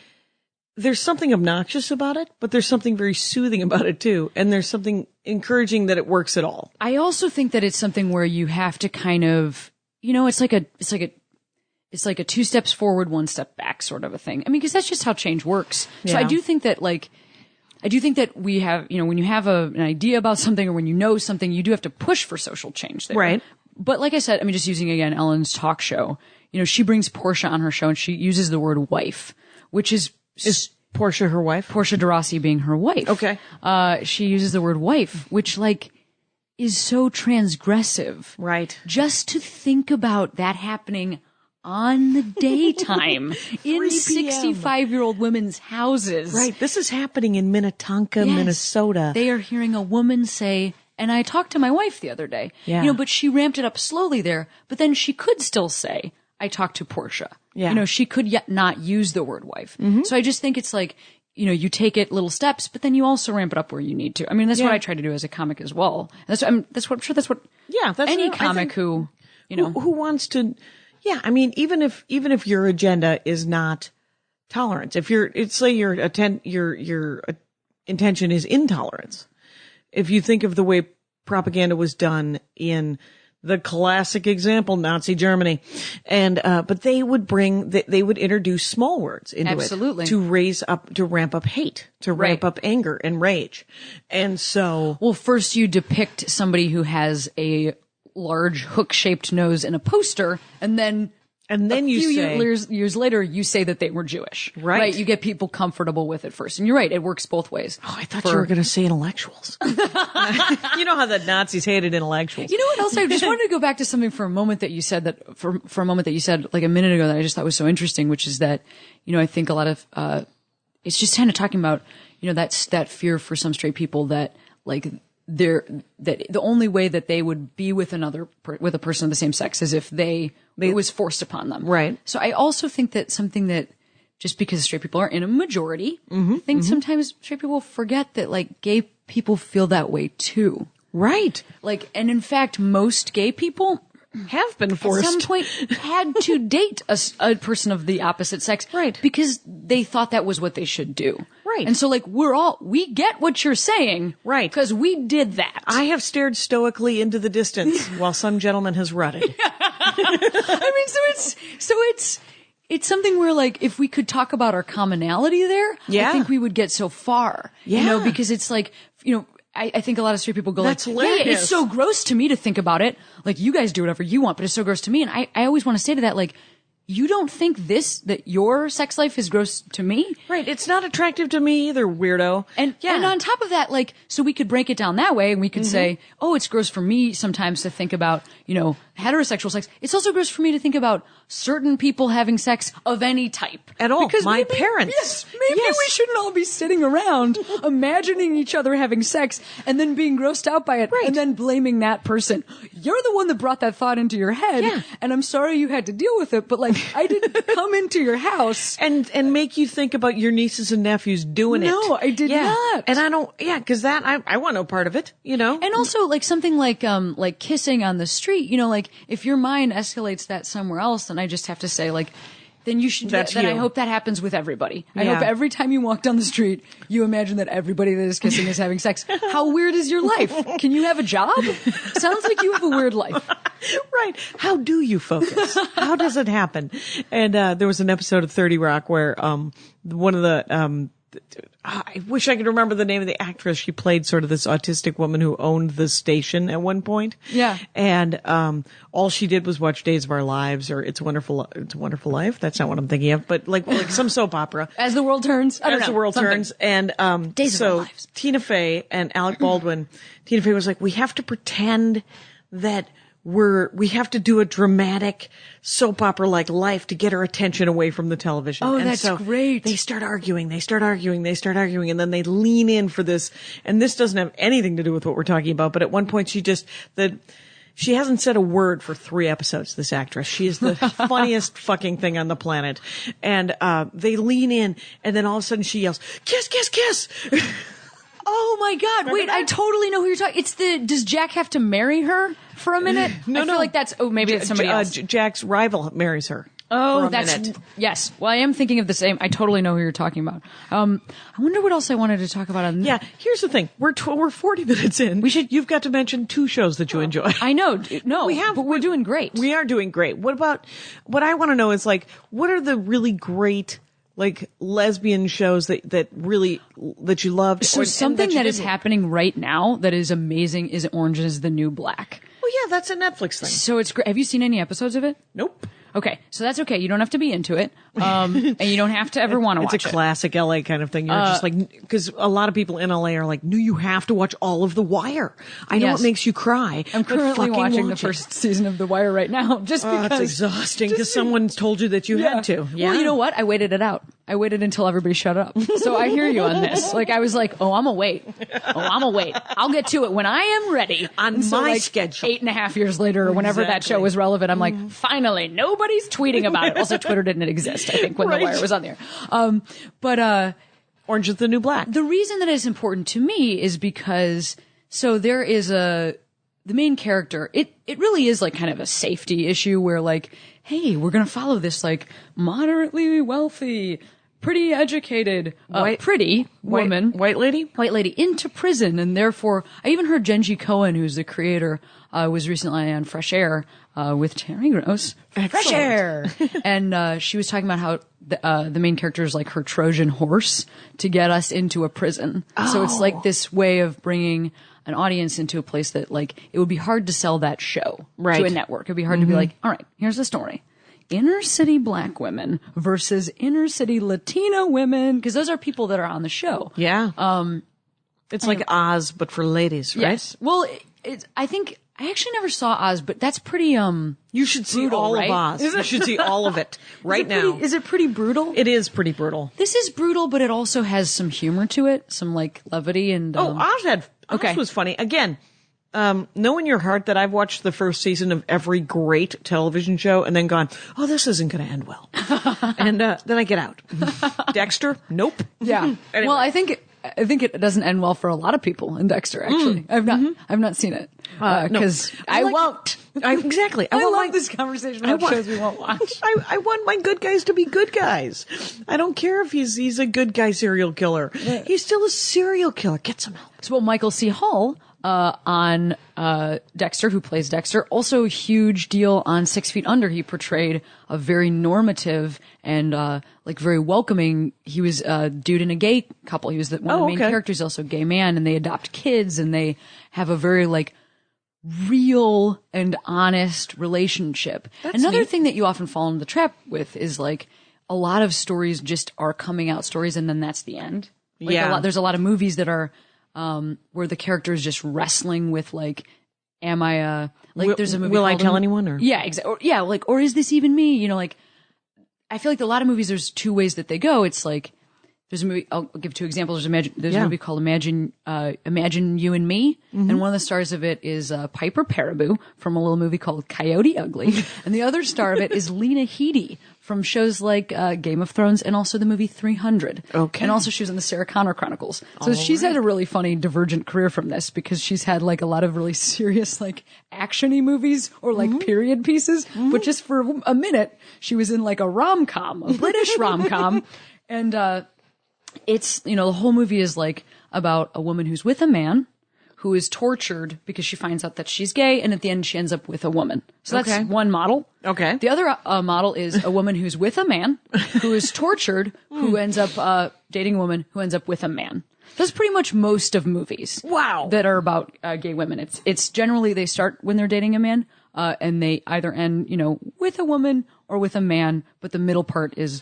there's something obnoxious about it, but there's something very soothing about it too. And there's something encouraging that it works at all. I also think that it's something where you have to kind of, it's like a 2 steps forward, 1 step back sort of a thing. I mean, because that's just how change works. So I Yeah. do think that we have, when you have an idea about something or when you know something, you do have to push for social change there. Right. But like I said, I mean, just using again Ellen's talk show, she brings Portia on her show and she uses the word wife, which is Portia her wife? Portia de Rossi being her wife. Okay. She uses the word wife, which is so transgressive. Right. Just to think about that happening on the daytime in 65-year-old women's houses. Right. This is happening in Minnetonka, Yes. Minnesota. They are hearing a woman say, and I talked to my wife the other day, Yeah. but she ramped it up slowly there, but then she could still say, I talked to Portia. Yeah. She could yet not use the word wife. So I just think it's you take it little steps, but then you also ramp it up where you need to. I mean, that's Yeah. what I try to do as a comic as well. And I'm sure that's what Yeah, that's any I comic think who who wants to. Yeah, I mean, even if your agenda is not tolerance. If your intention is intolerance. If you think of the way propaganda was done in the classic example, Nazi Germany, and but they would introduce small words into Absolutely. it to ramp up hate, to ramp up anger and rage, and so Well, first you depict somebody who has a large hook-shaped nose in a poster, and then you say years later, you say that they were Jewish. Right. You get people comfortable with it first. And you're right, it works both ways. Oh, I thought you were going to say intellectuals. You know how the Nazis hated intellectuals. You know what else? I just wanted to go back to something for a moment that you said like a minute ago that I just thought was so interesting, which is that, I think a lot of, it's just kind of talking about, that fear for some straight people that like, that the only way that they would be with with a person of the same sex is if it was forced upon them. Right. So I also think that something that just because straight people are in a majority, I think sometimes straight people forget that like gay people feel that way too. Right. Like, and in fact, most gay people have been forced at some point had to date a person of the opposite sex. Right. Because they thought that was what they should do. Right. And so like we get what you're saying. Right. Because we did that. I have stared stoically into the distance while some gentleman has rutted. I mean, so it's something where like if we could talk about our commonality there, Yeah. I think we would get so far. Yeah. Because it's like, I think a lot of straight people go That's like, hilarious. yeah, it's so gross to me to think about it. Like you guys do whatever you want, but it's so gross to me. And I always want to say to that, like, you don't think that your sex life is gross to me? Right. It's not attractive to me either, weirdo. And on top of that, like, so we could break it down that way and we could say, oh, it's gross for me sometimes to think about, heterosexual sex. It's also gross for me to think about certain people having sex of any type. At all. Because My parents. Yes, maybe we shouldn't all be sitting around imagining each other having sex and then being grossed out by it and then blaming that person. You're the one that brought that thought into your head and I'm sorry you had to deal with it, but like I didn't come into your house and make you think about your nieces and nephews doing it. No, I did not. And I don't, cause that, I want no part of it, And also like something like kissing on the street, like if your mind escalates that somewhere else, then I just have to say like, then you should, then I hope that happens with everybody. I hope every time you walk down the street, you imagine that everybody that is kissing is having sex. How weird is your life? Can you have a job? Sounds like you have a weird life. Right. How do you focus? How does it happen? And, there was an episode of 30 Rock where, one of the, I wish I could remember the name of the actress. She played sort of this autistic woman who owned the station at one point. Yeah. And, all she did was watch Days of Our Lives or It's a Wonderful Life. That's not what I'm thinking of, but like some soap opera. As the world turns. As the world turns. And, Days of Our Lives. Tina Fey and Alec Baldwin, Tina Fey was like, we have to pretend that we have to do a dramatic soap opera like life to get her attention away from the television. Oh, and that's so great. They start arguing, and then they lean in for this. And this doesn't have anything to do with what we're talking about, but at one point she hasn't said a word for 3 episodes, this actress. She is the funniest fucking thing on the planet. And, they lean in and then all of a sudden she yells, kiss, kiss, kiss. Oh my God. Remember Wait, that? I totally know who you're talking. Does Jack have to marry her for a minute? I feel like maybe it's somebody else. Jack's rival marries her. Oh, for a minute. Yes. Well, I am thinking of the same. I totally know who you're talking about. I wonder what else I wanted to talk about on. Yeah. Here's the thing. We're 40 minutes in. You've got to mention 2 shows that you enjoy. I know. No, we have, but we're doing great. We are doing great. What I want to know is like, what are the really great, like lesbian shows that you loved? So something that is happening right now that is amazing is Orange is the New Black. Well, yeah, that's a Netflix thing. So it's great. Have you seen any episodes of it? Nope. Okay, so that's okay. You don't have to be into it, and you don't have to ever want to watch it. It's a classic LA kind of thing. You're just like, because a lot of people in LA are like, no, you have to watch all of The Wire. I know it makes you cry. I'm but currently watching the watch it. first season of The Wire right now, just because it's exhausting because someone told you that you had to. Yeah. Well, you know what? I waited it out. I waited until everybody shut up. So I hear you on this. Like I was like, I'm gonna wait. I'll get to it when I am ready. On my schedule. 8.5 years later, or whenever that show was relevant, I'm like, finally, nobody's tweeting about it. Also, Twitter didn't exist, I think, when The Wire was on there. But Orange is the New Black. The reason that it's important to me is because there is the main character. It really is like kind of a safety issue where like, hey, we're gonna follow this like moderately wealthy pretty educated, White woman, white lady. into prison, and therefore, I even heard Genji Cohen, who's the creator, was recently on Fresh Air with Terry Gross. Fresh Air, and she was talking about how the main character is like her Trojan horse to get us into a prison. So it's like this way of bringing an audience into a place that, like, it would be hard to sell that show to a network. It'd be hard to be like, all right, here's the story. Inner city black women versus inner city Latina women, because those are people that are on the show. Yeah. It's like Oz, but for ladies, right? Yes. Well, I think I actually never saw Oz, but that's pretty You should see brutal, all right? of Oz. You should see all of it right now. Is it pretty brutal? It is pretty brutal. This is brutal, but it also has some humor to it, some like levity and. Oz was funny. Again, know in your heart that I've watched the first season of every great television show and then gone, oh, this isn't going to end well, and then I get out. Dexter, nope. Yeah. Anyway. Well, I think it doesn't end well for a lot of people in Dexter. Actually, I've not seen it because I won't. Exactly. I love this conversation about shows we won't watch. I want my good guys to be good guys. I don't care if he's a good guy serial killer. Yeah. He's still a serial killer. Get some help. So, well, Michael C. Hall on Dexter, who plays Dexter, also a huge deal on 6 Feet Under. He portrayed a very normative and like very welcoming. He was a dude and a gay couple. He was one of the main characters, also a gay man, and they adopt kids, and they have a very like real and honest relationship. Another thing that you often fall into the trap with is like a lot of stories just are coming out stories, and then that's the end. Like there's a lot of movies that are where the character is just wrestling with like, am I there's a movie Will I Tell Anyone? Or yeah, exactly. Yeah, like, or is this even me? You know, like I feel like a lot of movies there's two ways that they go. It's like there's a movie. I'll give two examples. There's a movie called Imagine You and Me, and one of the stars of it is Piper Perabo from a little movie called Coyote Ugly, and the other star of it is Lena Headey from shows like Game of Thrones and also the movie 300. Okay. And also she was in the Sarah Connor Chronicles. So she's had a really funny divergent career from this because she's had like a lot of really serious like action-y movies or like period pieces. But just for a minute, she was in like a rom-com, a British rom-com. And it's, you know, the whole movie is like about a woman who's with a man who is tortured because she finds out that she's gay, and at the end she ends up with a woman. So that's one model. Okay. The other model is a woman who's with a man who is tortured, who ends up dating a woman who ends up with a man. That's pretty much most of movies. Wow. That are about gay women. It's generally they start when they're dating a man, and they either end, you know, with a woman or with a man, but the middle part is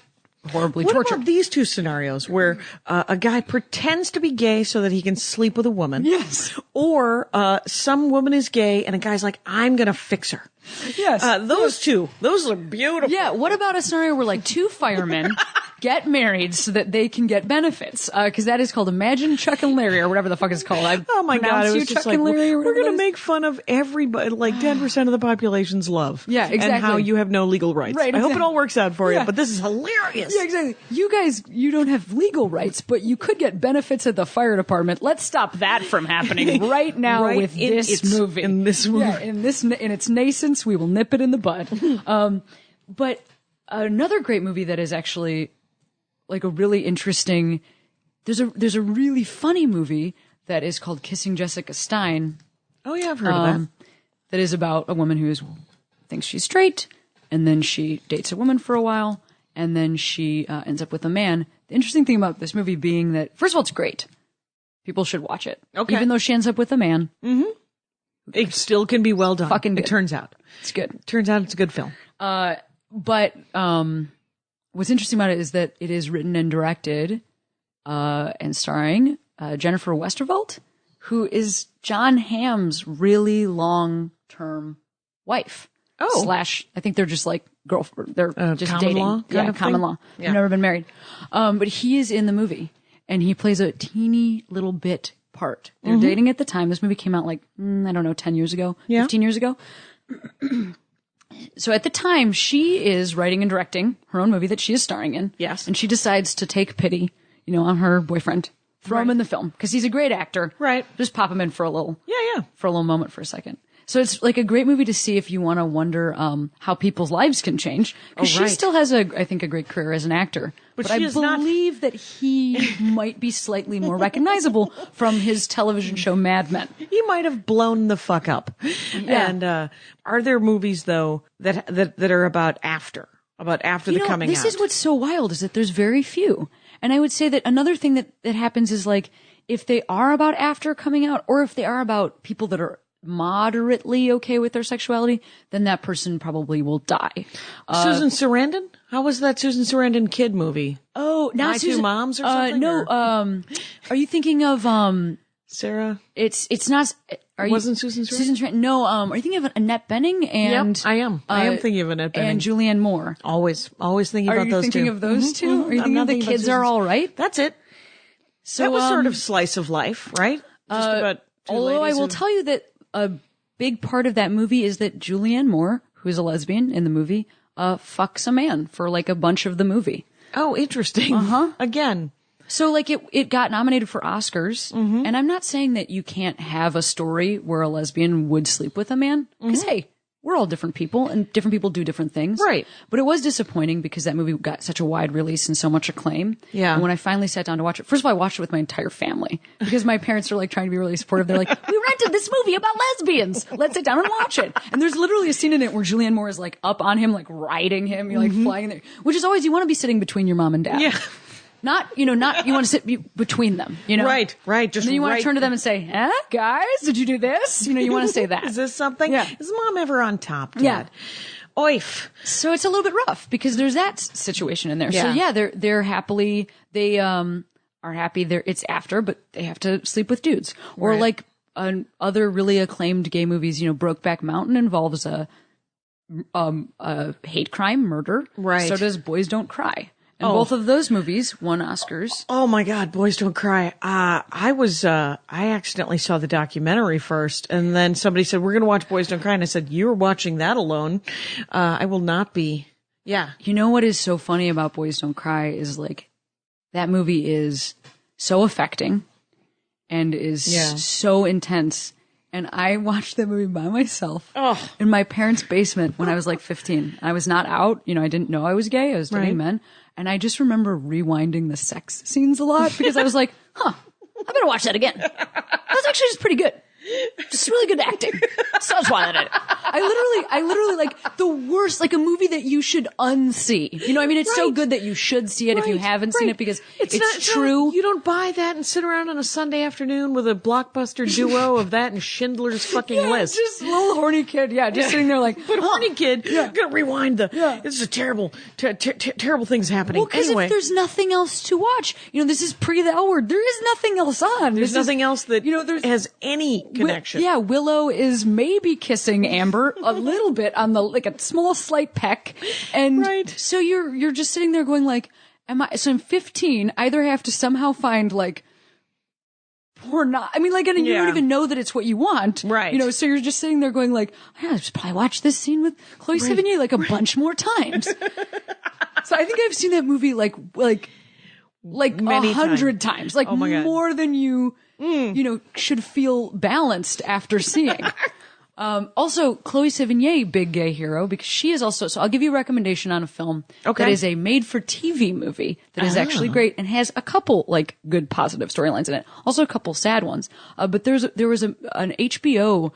horribly tortured. What about these two scenarios where a guy pretends to be gay so that he can sleep with a woman? Yes. Or some woman is gay and a guy's like, I'm going to fix her. Yes. Those are beautiful. Yeah. What about a scenario where like two firemen get married so that they can get benefits? Because that is called Imagine Chuck and Larry or whatever the fuck it's called. Oh my God. It was just like, we're going to make fun of everybody, like 10% of the population's love. Yeah, exactly. And how you have no legal rights. Right, exactly. I hope it all works out for you, but this is hilarious. Yeah, exactly. You guys, you don't have legal rights, but you could get benefits at the fire department. Let's stop that from happening right now with this movie. In this movie. Yeah, in its nascence, we will nip it in the bud. But another great movie that is actually like a really interesting, there's a really funny movie that is called Kissing Jessica Stein. Oh yeah, I've heard of that. That is about a woman who thinks she's straight, and then she dates a woman for a while, and then she ends up with a man. The interesting thing about this movie being that, first of all, it's great. People should watch it. Okay. Even though she ends up with a man. Mm-hmm. It still can be well done. Fucking good. It turns out. It's good. Turns out it's a good film. But what's interesting about it is that it is written and directed and starring Jennifer Westervelt, who is John Hamm's really long-term wife. Oh. / I think they're just like girlfriend. They're just common dating. Law yeah, common law. Yeah. They've never been married. But he is in the movie, and he plays a teeny little bit part. They're dating at the time. This movie came out like, I don't know, 10 years ago, 15 years ago. So at the time, she is writing and directing her own movie that she is starring in. Yes. And she decides to take pity, you know, on her boyfriend. Throw him in the film because he's a great actor. Right. Just pop him in for a little. Yeah. For a little moment for a second. So it's like a great movie to see if you want to wonder how people's lives can change. Because she still has, I think, a great career as an actor. But I believe that he might be slightly more recognizable from his television show Mad Men. He might have blown the fuck up. Yeah. And are there movies, though, that are about after the coming out? This is what's so wild, is that there's very few. And I would say that another thing that happens is, like, if they are about after coming out, or if they are about people that are moderately okay with their sexuality, then that person probably will die. Susan Sarandon? How was that Susan Sarandon kid movie? Oh, not My Susan, Two Moms or something? No, are you thinking of, Sarah? It's not, Wasn't Susan Sarandon? Susan Sarandon, no, are you thinking of Annette Bening and? Yep, I am. I am thinking of Annette Bening. And Julianne Moore. Always thinking about those two. Are you thinking of those two? Are you thinking of The Kids Are All Right? That's it. So, that was sort of slice of life, right? Just about two although I ladies will tell you that a big part of that movie is that Julianne Moore, who's a lesbian in the movie, fucks a man for like a bunch of the movie. Oh, interesting. Again. So like it got nominated for Oscars, and I'm not saying that you can't have a story where a lesbian would sleep with a man, because hey, we're all different people and different people do different things. Right. But it was disappointing because that movie got such a wide release and so much acclaim. Yeah. And when I finally sat down to watch it, first of all, I watched it with my entire family because my parents are like trying to be really supportive. They're like, we rented this movie about lesbians. Let's sit down and watch it. And there's literally a scene in it where Julianne Moore is like up on him, like riding him, you're like flying there, which is always, you want to be sitting between your mom and dad. Yeah. Not, you want to sit between them, Right. Just and then you want to turn to them and say, guys, did you do this? You want to say that. Is this something? Yeah. Is mom ever on top, Dad? Yeah. Oif. So it's a little bit rough because there's that situation in there. Yeah. So yeah, they're happily, they, are happy it's after, but they have to sleep with dudes. Or Right. like, other really acclaimed gay movies, Brokeback Mountain involves a hate crime, murder. Right. So does Boys Don't Cry. And both of those movies won Oscars. Oh my God, Boys Don't Cry. I accidentally saw the documentary first, and then somebody said, we're going to watch Boys Don't Cry. And I said, you're watching that alone. I will not be. Yeah. You know what is so funny about Boys Don't Cry is like, that movie is so affecting and is so intense. And I watched that movie by myself in my parents' basement when I was like 15. I was not out. I didn't know I was gay. I was dating men. And I just remember rewinding the sex scenes a lot because I was like, I better watch that again. That's actually just pretty good. Just really good acting. So that's why I did it. I literally like the worst, like a movie that you should unsee. It's so good that you should see it if you haven't seen it because it's true. You don't buy that and sit around on a Sunday afternoon with a blockbuster duo of that and Schindler's fucking List. Just a little horny kid. Yeah. Just sitting there like, but horny kid. I'm going to rewind this is a terrible things happening. Well, because anyway. if there's nothing else to watch, this is pre the L Word. There is nothing else on. There's nothing else that has any connection. Willow is maybe kissing Amber a little bit on the, like a small slight peck. And so you're just sitting there going like, so I'm 15, either have to somehow find like porno. And you don't even know that it's what you want. Right. So you're just sitting there going like, I should probably watch this scene with Chloe Sevigny like a bunch more times. So I think I've seen that movie like many 100 times. Like more than you should feel balanced after seeing. Also, Chloe Sevigny, big gay hero, because she is also, so I'll give you a recommendation on a film that is a made-for-TV movie that is actually great and has a couple, like, good positive storylines in it. Also a couple sad ones. But there was an HBO,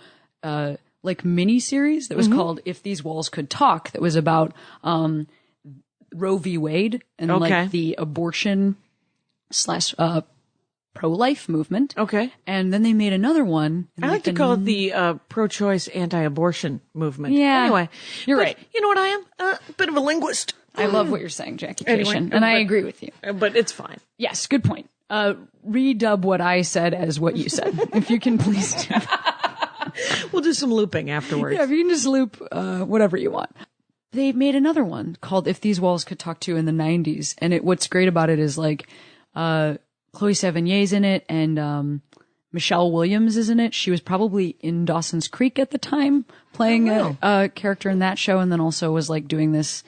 mini-series that was called If These Walls Could Talk that was about, Roe v. Wade and, like, the abortion / pro-life movement. Okay. And then they made another one. I like to call it the pro-choice anti-abortion movement. Yeah. Anyway. You're right. You know what I am? A bit of a linguist. I love what you're saying, Jackie Anyway, Cation, and I agree with you. But it's fine. Yes, good point. Redub what I said as what you said, if you can please do. We'll do some looping afterwards. Yeah, if you can just loop whatever you want. They made another one called If These Walls Could Talk To in the 90s, and what's great about it is like Chloe Sevigny's in it, and Michelle Williams is in it. She was probably in Dawson's Creek at the time, playing a character in that show, and then also was like doing this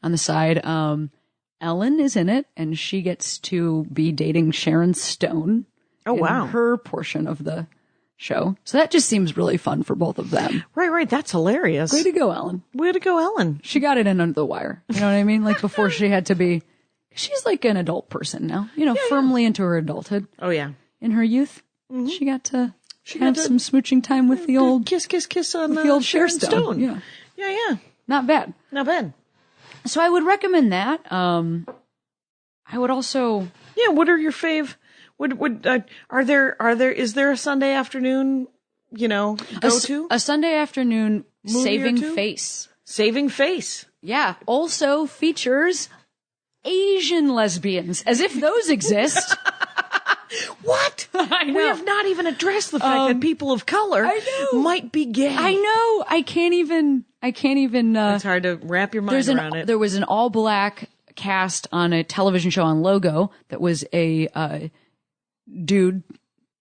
on the side. Ellen is in it, and she gets to be dating Sharon Stone. Oh, wow. Her portion of the show. So that just seems really fun for both of them. Right. That's hilarious. Way to go, Ellen. Way to go, Ellen. She got it in under the wire. You know what I mean? Like before she had to be, she's like an adult person now, firmly into her adulthood. Oh, yeah. In her youth, she got to have some smooching time with the old kiss on the old Sharon Stone. Yeah. Yeah. Not bad. Not bad. So I would recommend that. I would also. Yeah. What are your fave? Is there a Sunday afternoon, go to? A Sunday afternoon Movie Saving or two? Face. Saving Face. Yeah. Also features Asian lesbians, as if those exist. What? I know. We have not even addressed the fact that people of color might be gay. I know. I can't even. It's hard to wrap your mind around it. There was an all black cast on a television show on Logo that was a dude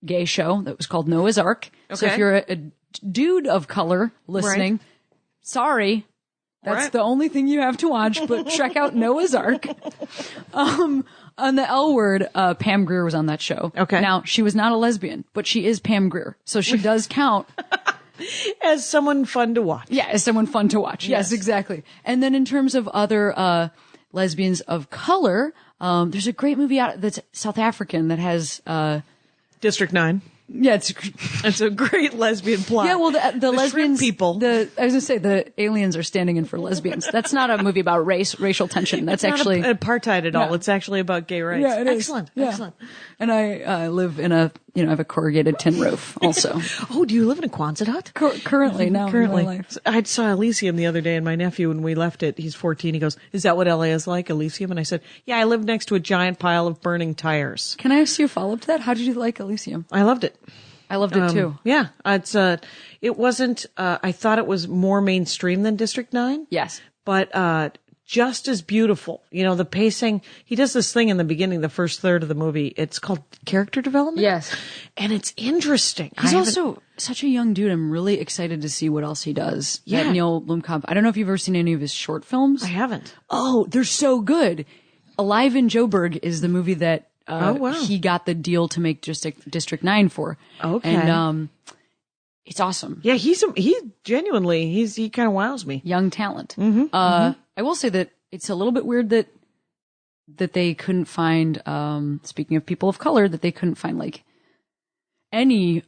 gay show that was called Noah's Ark. So if you're a dude of color listening, sorry, that's the only thing you have to watch, but check out Noah's Ark. On the L Word, Pam Grier was on that show. Okay. Now, she was not a lesbian, but she is Pam Grier. So she does count. As someone fun to watch. Yeah, as someone fun to watch. Yes, exactly. And then in terms of other lesbians of color, there's a great movie out that's South African that has District 9. Yeah, it's a great lesbian plot. Yeah, well, the lesbians, people. I was gonna say the aliens are standing in for lesbians. That's not a movie about racial tension. That's it's actually not apartheid at all. Yeah. It's actually about gay rights. Yeah, it is. Excellent. Yeah. Excellent. And I live in I have a corrugated tin roof also. Oh, do you live in a Quonset hut? Currently, now. Currently. In my life. I saw Elysium the other day, and my nephew, when we left it, he's 14, he goes, "Is that what LA is like, Elysium?" And I said, "Yeah, I live next to a giant pile of burning tires." Can I ask you a follow-up to that? How did you like Elysium? I loved it. I loved it too. Yeah, it wasn't, I thought it was more mainstream than District 9. Yes. But, just as beautiful. The pacing, he does this thing in the beginning, the first third of the movie. It's called character development. Yes. And it's interesting. He's also such a young dude. I'm really excited to see what else he does. Yeah. That Neil Blomkamp. I don't know if you've ever seen any of his short films. I haven't. Oh, they're so good. Alive in Joburg is the movie that he got the deal to make District 9 for. Okay. And it's awesome. Yeah, he kind of wows me. Young talent. I will say that it's a little bit weird that they couldn't find, speaking of people of color, that they couldn't find like any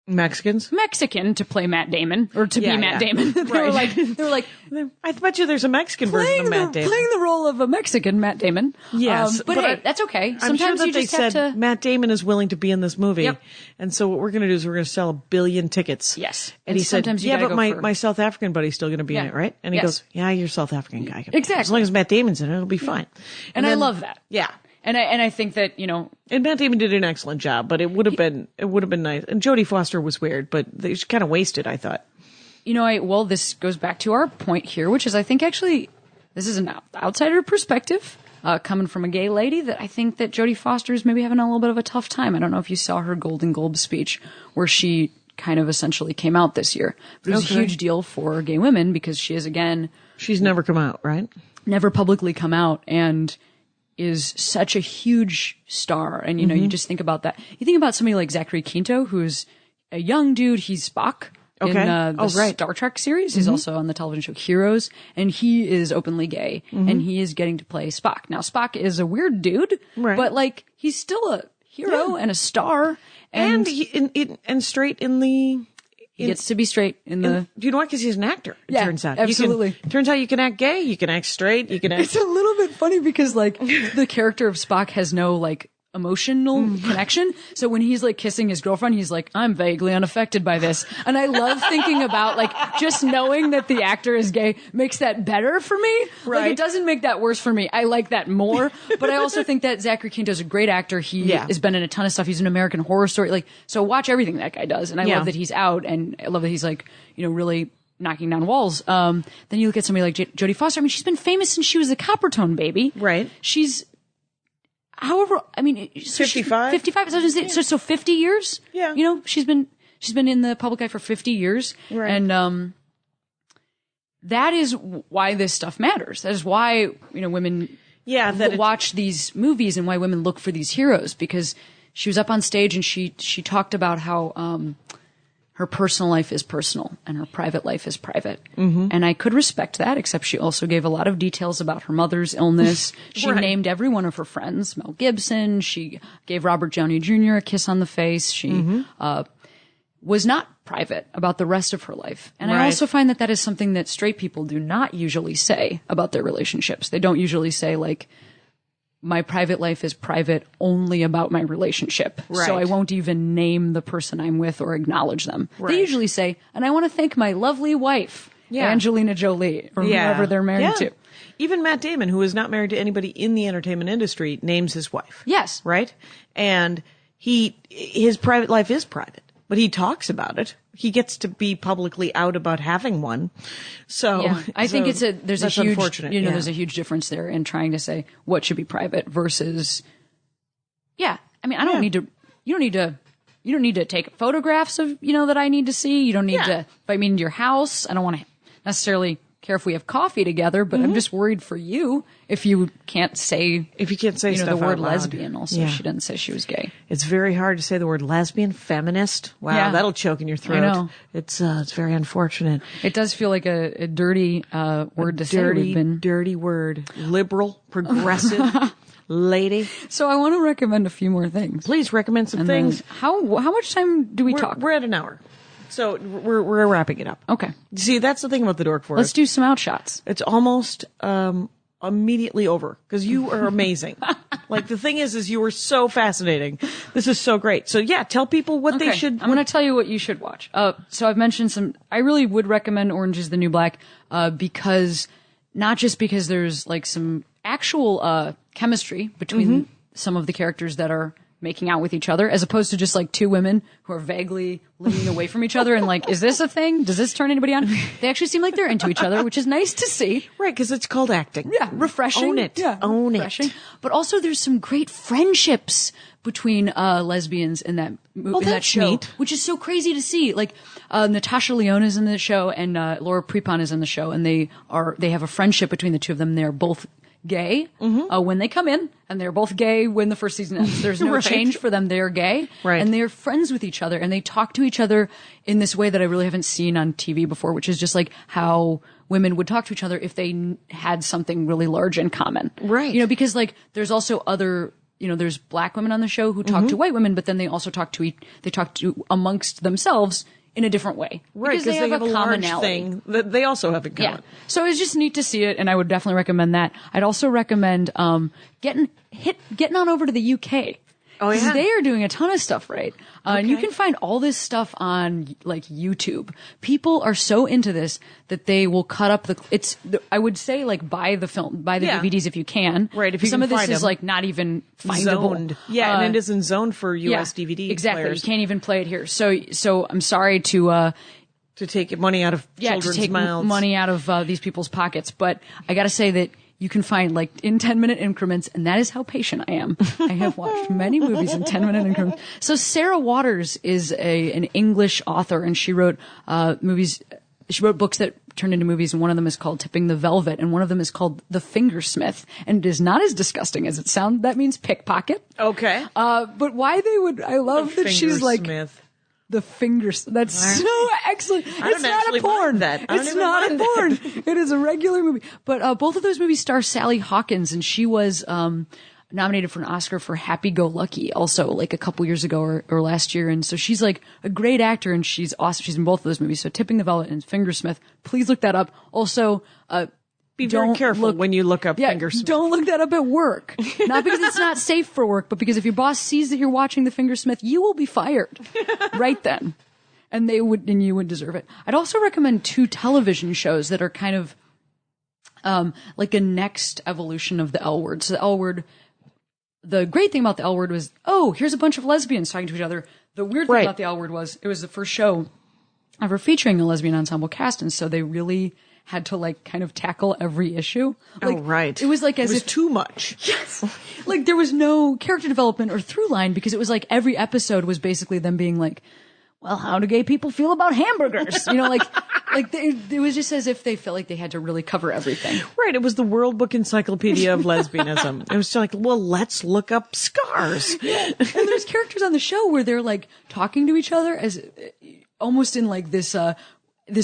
Mexican to play Matt Damon or to be Matt Damon. They were like, I bet you there's a Mexican version of Matt Damon. Playing the role of a Mexican Matt Damon. Yes. But hey, that's okay. Sometimes I'm sure that you just have to. Matt Damon is willing to be in this movie. Yep. And so what we're going to do is we're going to sell 1 billion tickets. Yes. And he said, sometimes you yeah, gotta but go my South African buddy's still going to be in it, right? And he goes, yeah, you're South African guy. Exactly. As long as Matt Damon's in it, it'll be fine. And I love that. Yeah. And I think that, And Matt Damon did an excellent job, but it would have been nice. And Jodie Foster was weird, but they kind of wasted, I thought. This goes back to our point here, which is I think actually this is an outsider perspective, coming from a gay lady, that I think that Jodie Foster is maybe having a little bit of a tough time. I don't know if you saw her Golden Globe speech where she kind of essentially came out this year. But it was a huge deal for gay women because she is, again... She's never come out, right? Never publicly come out, and is such a huge star. And, you just think about that. You think about somebody like Zachary Quinto, who's a young dude. He's Spock in the Star Trek series. He's also on the television show Heroes, and he is openly gay, and he is getting to play Spock. Now, Spock is a weird dude, but, he's still a hero and a star. And straight in the... He gets to be straight in the... Do you know what? Because he's an actor, it turns out. Absolutely. Turns out you can act gay, you can act straight, you can act... It's a little bit funny because, the character of Spock has no, emotional connection. So when he's, kissing his girlfriend, he's like, I'm vaguely unaffected by this. And I love thinking about, just knowing that the actor is gay makes that better for me. Right. It doesn't make that worse for me. I like that more. But I also think that Zachary Quinto's a great actor. He has been in a ton of stuff. He's an American Horror Story. So watch everything that guy does. And I love that he's out, and I love that he's, really knocking down walls. Then you look at somebody like Jodie Foster. I mean, she's been famous since she was a Coppertone baby. Right. She's... 55? 55. So 50 years? Yeah. She's been in the public eye for 50 years. Right. And, that is why this stuff matters. That is why, women watch these movies and why women look for these heroes, because she was up on stage and she talked about how, her personal life is personal and her private life is private. Mm-hmm. And I could respect that, except she also gave a lot of details about her mother's illness. She named every one of her friends, Mel Gibson. She gave Robert Downey Jr. a kiss on the face. She was not private about the rest of her life. And I also find that is something that straight people do not usually say about their relationships. They don't usually say, like, my private life is private only about my relationship. Right. So I won't even name the person I'm with or acknowledge them. Right. They usually say, and I want to thank my lovely wife, Angelina Jolie, or whoever they're married to. Even Matt Damon, who is not married to anybody in the entertainment industry, names his wife. Yes. Right? And his private life is private, but he talks about it. He gets to be publicly out about having one. So I think there's a huge, unfortunate. There's a huge difference there in trying to say what should be private versus, I mean, you don't need to take photographs of, that I need to see. You don't need to invite me into your house. I don't want to necessarily care if we have coffee together, but I'm just worried for you if you can't say stuff the word out loud. lesbian. Also, she didn't say she was gay. It's very hard to say the word lesbian, feminist. Wow, that'll choke in your throat. I know. It's very unfortunate. It does feel like a dirty word to say. Dirty word. Liberal, progressive. Lady. So I want to recommend a few more things. Please recommend some things. How much time do we talk? We're at an hour. So we're wrapping it up. Okay. See, that's the thing about the Dork Forest. Let's do some outshots. It's almost immediately over because you are amazing. Like the thing is you were so fascinating. This is so great. So tell people what they should. I'm going to tell you what you should watch. So I've mentioned some. I really would recommend Orange Is the New Black because not just because there's like some actual chemistry between some of the characters that are making out with each other, as opposed to just like two women who are vaguely leaning away from each other and like, is this a thing? Does this turn anybody on? They actually seem like they're into each other, which is nice to see. Right, because it's called acting. Yeah, refreshing. Own it. Yeah, own refreshing. it. But also there's some great friendships between lesbians in that show, neat. Which is so crazy to see. Like Natasha Lyonne is in the show and Laura Prepon is in the show, and they have a friendship between the two of them. They're both gay when they come in, and they're both gay when the first season ends. There's no change for them. They're gay, and they're friends with each other, and they talk to each other in this way that I really haven't seen on TV before, which is just like how women would talk to each other if they had something really large in common. Right. Because like there's also other, there's black women on the show who talk to white women, but then they also talk to amongst themselves in a different way. Right, because they have a commonality. large thing that they also have in common. Yeah. So it's just neat to see it, and I would definitely recommend that. I'd also recommend getting on over to the UK. Oh, yeah. They are doing a ton of stuff, right? And you can find all this stuff on like YouTube. People are so into this that they will cut up I would say like buy the DVDs if you can. Right. If you some can of this find is them. like not even findable. Zoned. Yeah, and it isn't zoned for US DVD exactly. players. You can't even play it here. So I'm sorry to take money out of children's mouths. Money out of these people's pockets. But I got to say that you can find like in 10-minute increments, and that is how patient I am. I have watched many movies in 10-minute increments. So Sarah Waters is an English author, and she wrote movies. She wrote books that turned into movies, and one of them is called Tipping the Velvet, and one of them is called The Fingersmith, and it is not as disgusting as it sounds. That means pickpocket. Okay. But why they would? I love that she's like. The fingers. That's so excellent. It's not a porn. It's not a porn. It is a regular movie. But both of those movies star Sally Hawkins, and she was nominated for an Oscar for Happy Go Lucky also like a couple years ago or last year. And so she's like a great actor, and she's awesome. She's in both of those movies. So Tipping the Velvet and Fingersmith. Please look that up. Also, be very careful when you look up Fingersmith. Don't look that up at work. Not because it's not safe for work, but because if your boss sees that you're watching the Fingersmith, you will be fired right then. And you would deserve it. I'd also recommend 2 television shows that are kind of like a next evolution of the L Word. So the L Word, the great thing about the L Word was, here's a bunch of lesbians talking to each other. The weird thing about the L Word was it was the first show ever featuring a lesbian ensemble cast, and so they really had to like kind of tackle every issue. Like, it was like as if too much. Yes. Like there was no character development or through line because it was like every episode was basically them being like, well, how do gay people feel about hamburgers? Like Like it was just as if they felt like they had to really cover everything. Right. It was the World Book Encyclopedia of Lesbianism. It was just like, well, let's look up scars. And there's characters on the show where they're like talking to each other as almost in like this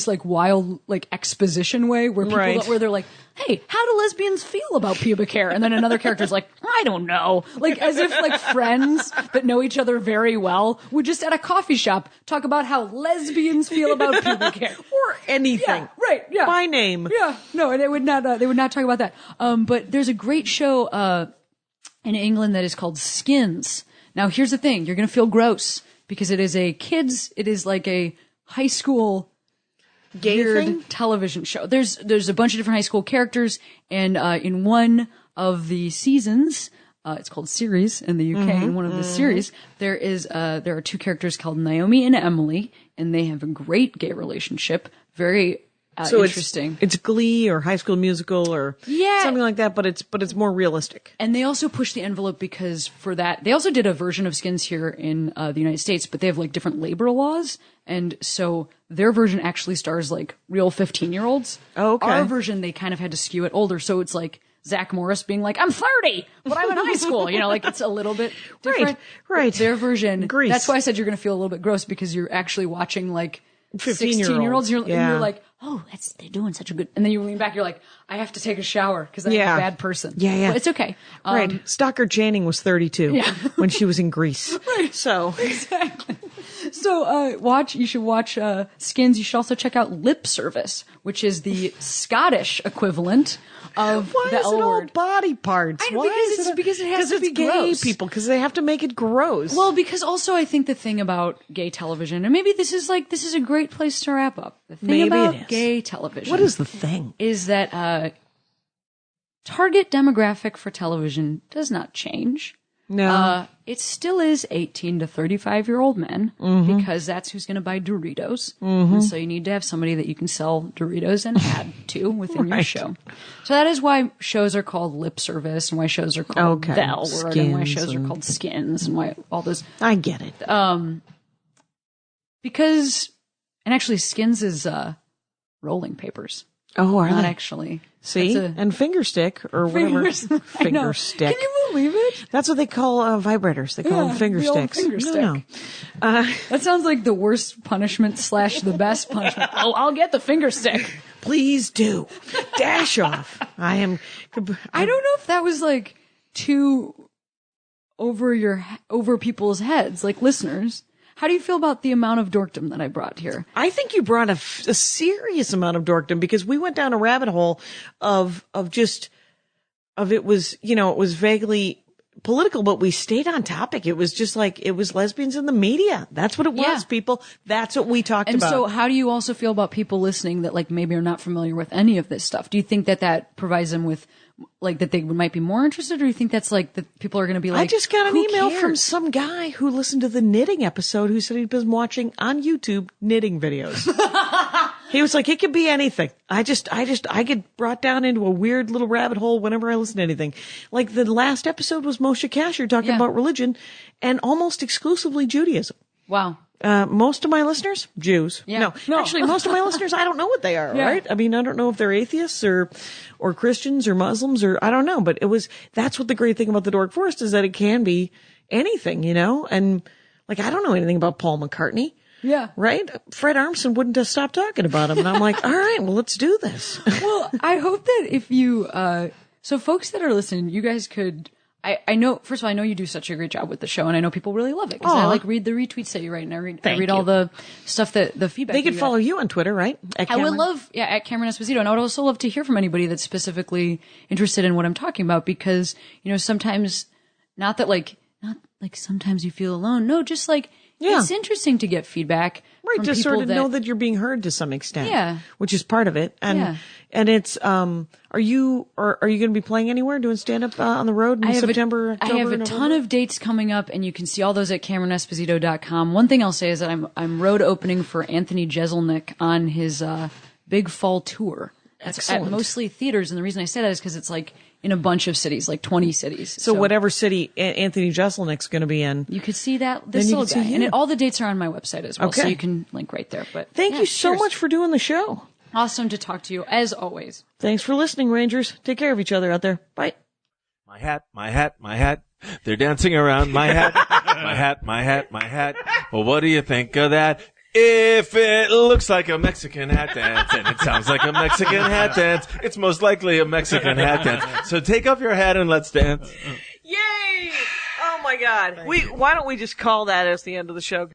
like wild like exposition way where people where they're like, hey, how do lesbians feel about pubic hair? And then another character's like, I don't know. Like as if like friends that know each other very well would just at a coffee shop talk about how lesbians feel about pubic hair. Or anything. Yeah, right. Yeah. By name. Yeah. No, and they would not talk about that. But there's a great show, in England that is called Skins. Now here's the thing. You're going to feel gross because it is like a high school Gay weird thing? television show. There's a bunch of different high school characters, and in one of the seasons, it's called series in the UK. In one of the series, there are two characters called Naomi and Emily, and they have a great gay relationship. Very interesting. It's Glee or High School Musical or something like that, but it's more realistic. And they also push the envelope because for that, they also did a version of Skins here in the United States, but they have like different labor laws. And so their version actually stars like real 15-year-olds. Oh, okay. Our version, they kind of had to skew it older. So it's like Zach Morris being like, I'm 30, but I'm in high school. You know, like it's a little bit different. Right. But their version, Grease. that's why I said you're going to feel a little bit gross because you're actually watching like 15-year-olds. 16-year-olds. And you're like, oh, they're doing such a good, and then you lean back, you're like, I have to take a shower because I'm a bad person. Yeah. But it's okay. Right. Stockard Channing was 32 when she was in Greece. Right. So. Exactly. So, you should watch, Skins. You should also check out Lip Service, which is the Scottish equivalent of Why the is L it all word. body parts? Because it has to be gay gross. people, because they have to make it gross. Well, because also I think the thing about gay television, and maybe this is a great place to wrap up. The thing Maybe about it is. gay television. What is the thing? Is that, target demographic for television does not change. No. It still is 18 to 35-year-old men because that's who's going to buy Doritos. And so you need to have somebody that you can sell Doritos and ad to within your show. So that is why shows are called Lip Service and why shows are called the L word and why shows are called Skins and why all those. I get it. Because, and actually Skins is rolling papers. Oh, are Not they? actually. See? And finger stick or whatever. Finger stick. Can you believe it? That's what they call vibrators. They call them finger the old sticks. finger stick. No. That sounds like the worst punishment / the best punishment. Oh, I'll get the finger stick. Please do. Dash off. I don't know if that was like too over people's heads, like listeners. How do you feel about the amount of dorkdom that I brought here? I think you brought a serious amount of dorkdom because we went down a rabbit hole of it was, it was vaguely political, but we stayed on topic. It was just like, it was lesbians in the media. That's what it was, people. That's what we talked about. And so how do you also feel about people listening that like maybe are not familiar with any of this stuff? Do you think that provides them with like that they might be more interested, or do you think that's like that people are going to be like, I just got an who email cares? from some guy who listened to the knitting episode who said he'd been watching on YouTube knitting videos. He was like, it could be anything. I get brought down into a weird little rabbit hole whenever I listen to anything. Like the last episode was Moshe Kasher talking about religion and almost exclusively Judaism. Wow. Most of my listeners, Jews. Yeah. No, actually, most of my listeners, I don't know what they are, right? I mean, I don't know if they're atheists or Christians or Muslims or I don't know, but that's what the great thing about the Dork Forest is that it can be anything, and like, I don't know anything about Paul McCartney. Yeah. Right? Fred Armisen wouldn't have stopped talking about him. And I'm like, all right, well, let's do this. Well, I hope that if you, so folks that are listening, you guys could, I know, first of all, I know you do such a great job with the show and I know people really love it because I like read the retweets that you write and I read all the stuff the feedback. They could follow you on Twitter, right? I would love, at Cameron Esposito. And I would also love to hear from anybody that's specifically interested in what I'm talking about because, sometimes not sometimes you feel alone. No, just like, it's interesting to get feedback. Right, from to people sort of know that you're being heard to some extent. Yeah. Which is part of it. And it's, are you going to be playing anywhere, doing stand up on the road in September, October? I have a ton of dates coming up and you can see all those at CameronEsposito.com. One thing I'll say is that I'm road opening for Anthony Jeselnik on his, big fall tour. It's at mostly theaters. And the reason I say that is because it's like, in a bunch of cities, like 20 cities. So whatever city Anthony Jeselnik's going to be in. You could see that, Then this you little can see guy. And him. all the dates are on my website as well, so Okay. you can link right there. But Thank you so cheers. much for doing the show. Awesome to talk to you, as always. Thanks for listening, Rangers. Take care of each other out there. Bye. My hat, my hat, my hat. They're dancing around my hat. My hat, my hat, my hat. Well, what do you think of that? If it looks like a Mexican hat dance and it sounds like a Mexican hat dance, it's most likely a Mexican hat dance. So take off your hat and let's dance. Yay! Oh my God. Why don't we just call that as the end of the show?